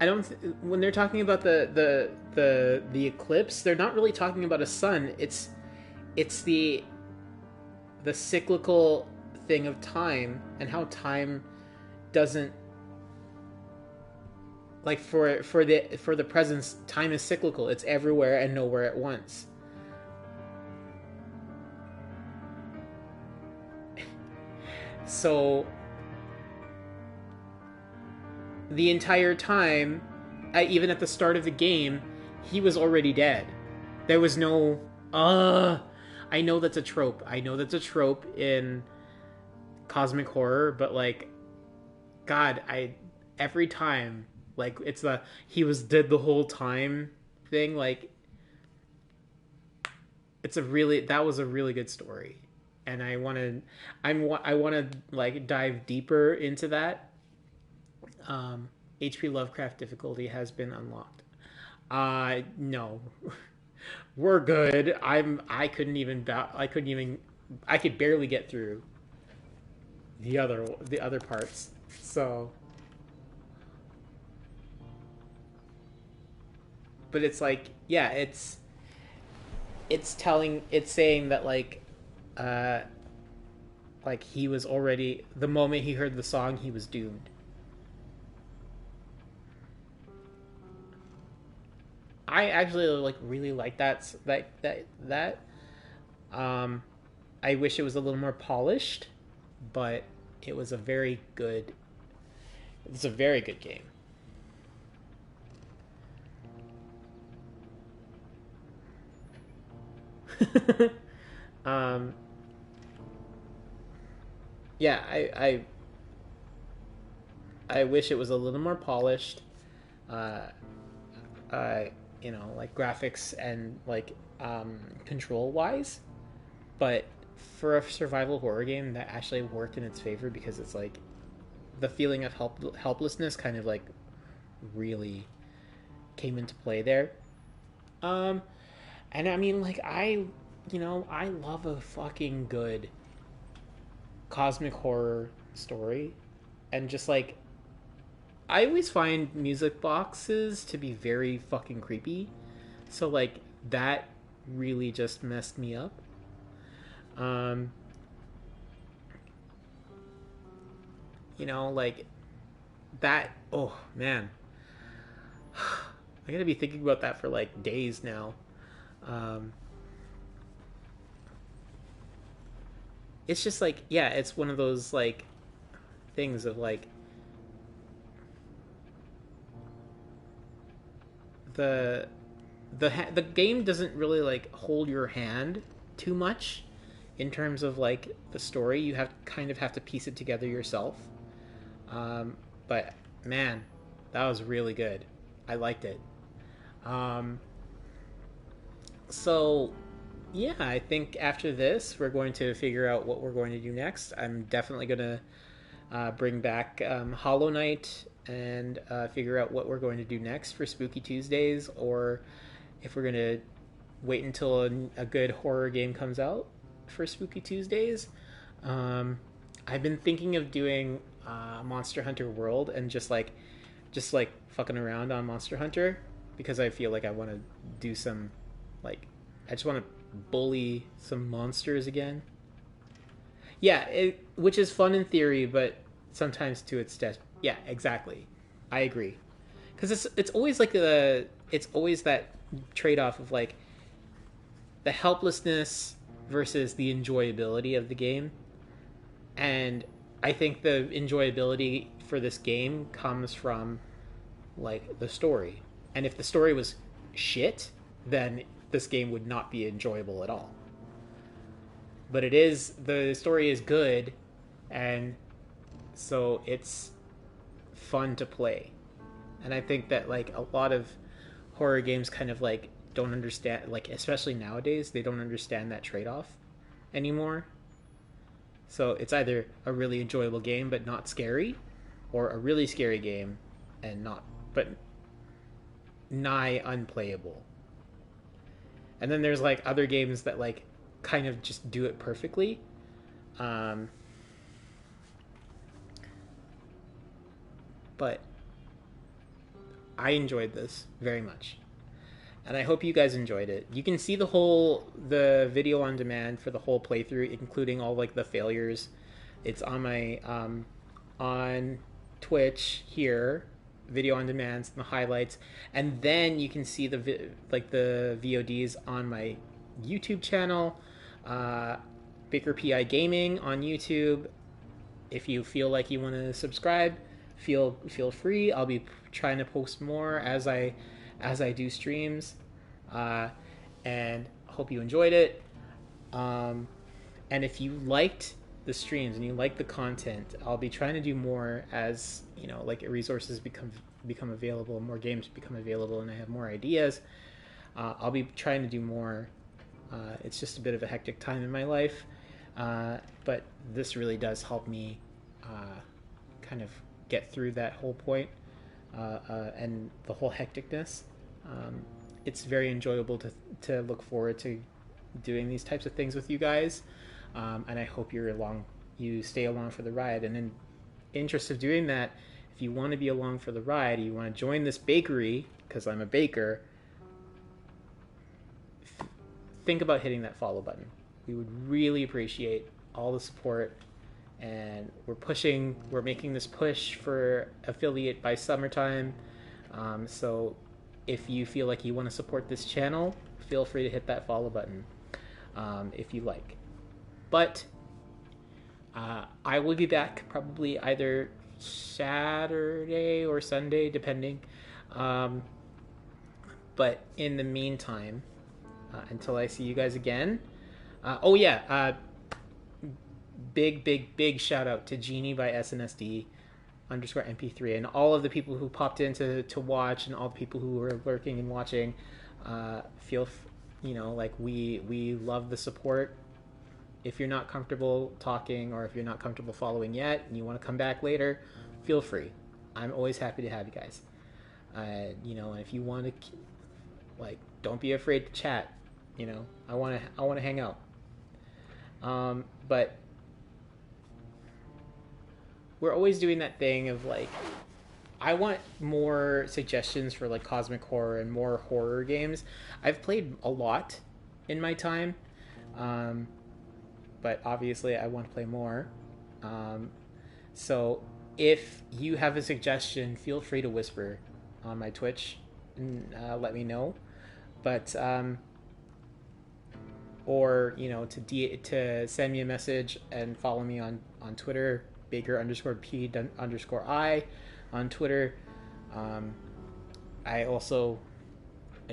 I don't when they're talking about the eclipse, they're not really talking about a sun. It's the cyclical thing of time and how time doesn't like for the presence, time is cyclical. It's everywhere and nowhere at once. So the entire time, even at the start of the game, he was already dead. There was no I know that's a trope. I know that's a trope in cosmic horror, but like, God, every time Like it's the he was dead the whole time thing. Like that was a really good story, and I want to like dive deeper into that. HP Lovecraft difficulty has been unlocked. No, we're good. I couldn't even I could barely get through the other parts. So, but it's like yeah, it's saying that uh like he was already the moment he heard the song he was doomed. I actually like really like that. Um, I wish it was a little more polished, but it was a very good. It's a very good game. um, yeah, I wish it was a little more polished. Uh, uh, like graphics and like control wise, but for a survival horror game that actually worked in its favor because it's like the feeling of helplessness kind of like really came into play there. Um, and I mean, like I love a fucking good cosmic horror story, and just like I always find music boxes to be very fucking creepy. So like that really just messed me up. Um, like that. Oh man, I gotta be thinking about that for like days now. Um, it's just like yeah, it's one of those like things of like the the game doesn't really like hold your hand too much in terms of like the story. You have to piece it together yourself. But man, that was really good. I liked it. Um, so yeah, I think after this we're going to figure out what we're going to do next. I'm definitely gonna bring back Hollow Knight and figure out what we're going to do next for Spooky Tuesdays, or if we're going to wait until a good horror game comes out for Spooky Tuesdays. Um, I've been thinking of doing Monster Hunter World and just like fucking around on Monster Hunter because I feel like I want to do some like I just want to bully some monsters again. Yeah, which is fun in theory, but sometimes to its death. Yeah, exactly. I agree. Because it's always like it's always that trade off of like the helplessness versus the enjoyability of the game, and I think the enjoyability for this game comes from like the story. And if the story was shit, then this game would not be enjoyable at all. But the story is good, and so it's fun to play. And I think that like a lot of horror games kind of like don't understand, like especially nowadays they don't understand that trade-off anymore. So it's either a really enjoyable game but not scary, or a really scary game and not but nigh unplayable. And then there's like other games that like kind of just do it perfectly. Um, but I enjoyed this very much, and I hope you guys enjoyed it. You can see the video on demand for the whole playthrough, including all like the failures. It's on my on Twitch here, video on demand, the highlights, and then you can see the VODs on my YouTube channel, Baker PI Gaming on YouTube. If you feel like you want to subscribe, feel free. I'll be trying to post more as I do streams, and hope you enjoyed it. And if you liked the streams and you like the content, I'll be trying to do more as like resources become become available, more games become available, and I have more ideas, I'll be trying to do more. It's just a bit of a hectic time in my life, but this really does help me kind of get through that whole point and the whole hecticness. It's very enjoyable to look forward to doing these types of things with you guys, and I hope you stay along for the ride. And in interest of doing that, if you want to be along for the ride, you want to join this bakery, because I'm a baker, think about hitting that follow button. We would really appreciate all the support, and we're making this push for affiliate by summertime. So if you feel like you want to support this channel, feel free to hit that follow button if you like. But I will be back probably either Saturday or Sunday, depending. But in the meantime, until I see you guys again. Big shout out to Genie by SNSD _ MP3 and all of the people who popped in to watch, and all the people who were lurking and watching. We love the support. If you're not comfortable talking, or if you're not comfortable following yet and you want to come back later, feel free. I'm always happy to have you guys. And if you want to, don't be afraid to chat. I want to hang out. But we're always doing that thing of I want more suggestions for cosmic horror and more horror games. I've played a lot in my time, but obviously I want to play more. So if you have a suggestion, feel free to whisper on my Twitch and let me know. But or to send me a message and follow me on Twitter, Baker_P_I on Twitter. I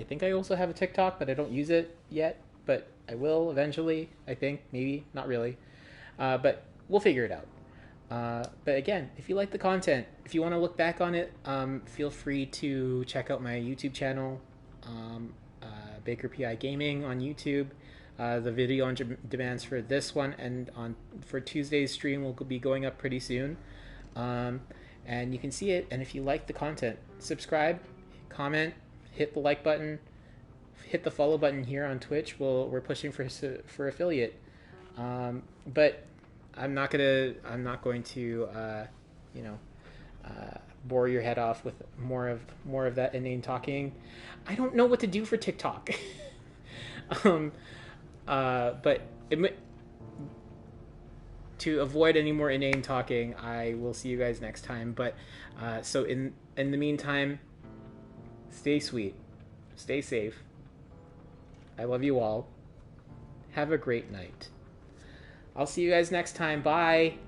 think I also have a TikTok, but I don't use it yet, but I will eventually. I think, maybe, not really, but we'll figure it out. But again, if you like the content, if you want to look back on it, feel free to check out my YouTube channel, Baker PI Gaming on YouTube. The video on demands for this one and for Tuesday's stream will be going up pretty soon, and you can see it. And if you like the content, subscribe, comment, hit the like button, hit the follow button here on Twitch. We're pushing for affiliate, but I'm not going to bore your head off with more of that inane talking. I don't know what to do for TikTok. But to avoid any more inane talking, I will see you guys next time. But so in the meantime, stay sweet, stay safe. I love you all. Have a great night. I'll see you guys next time. Bye.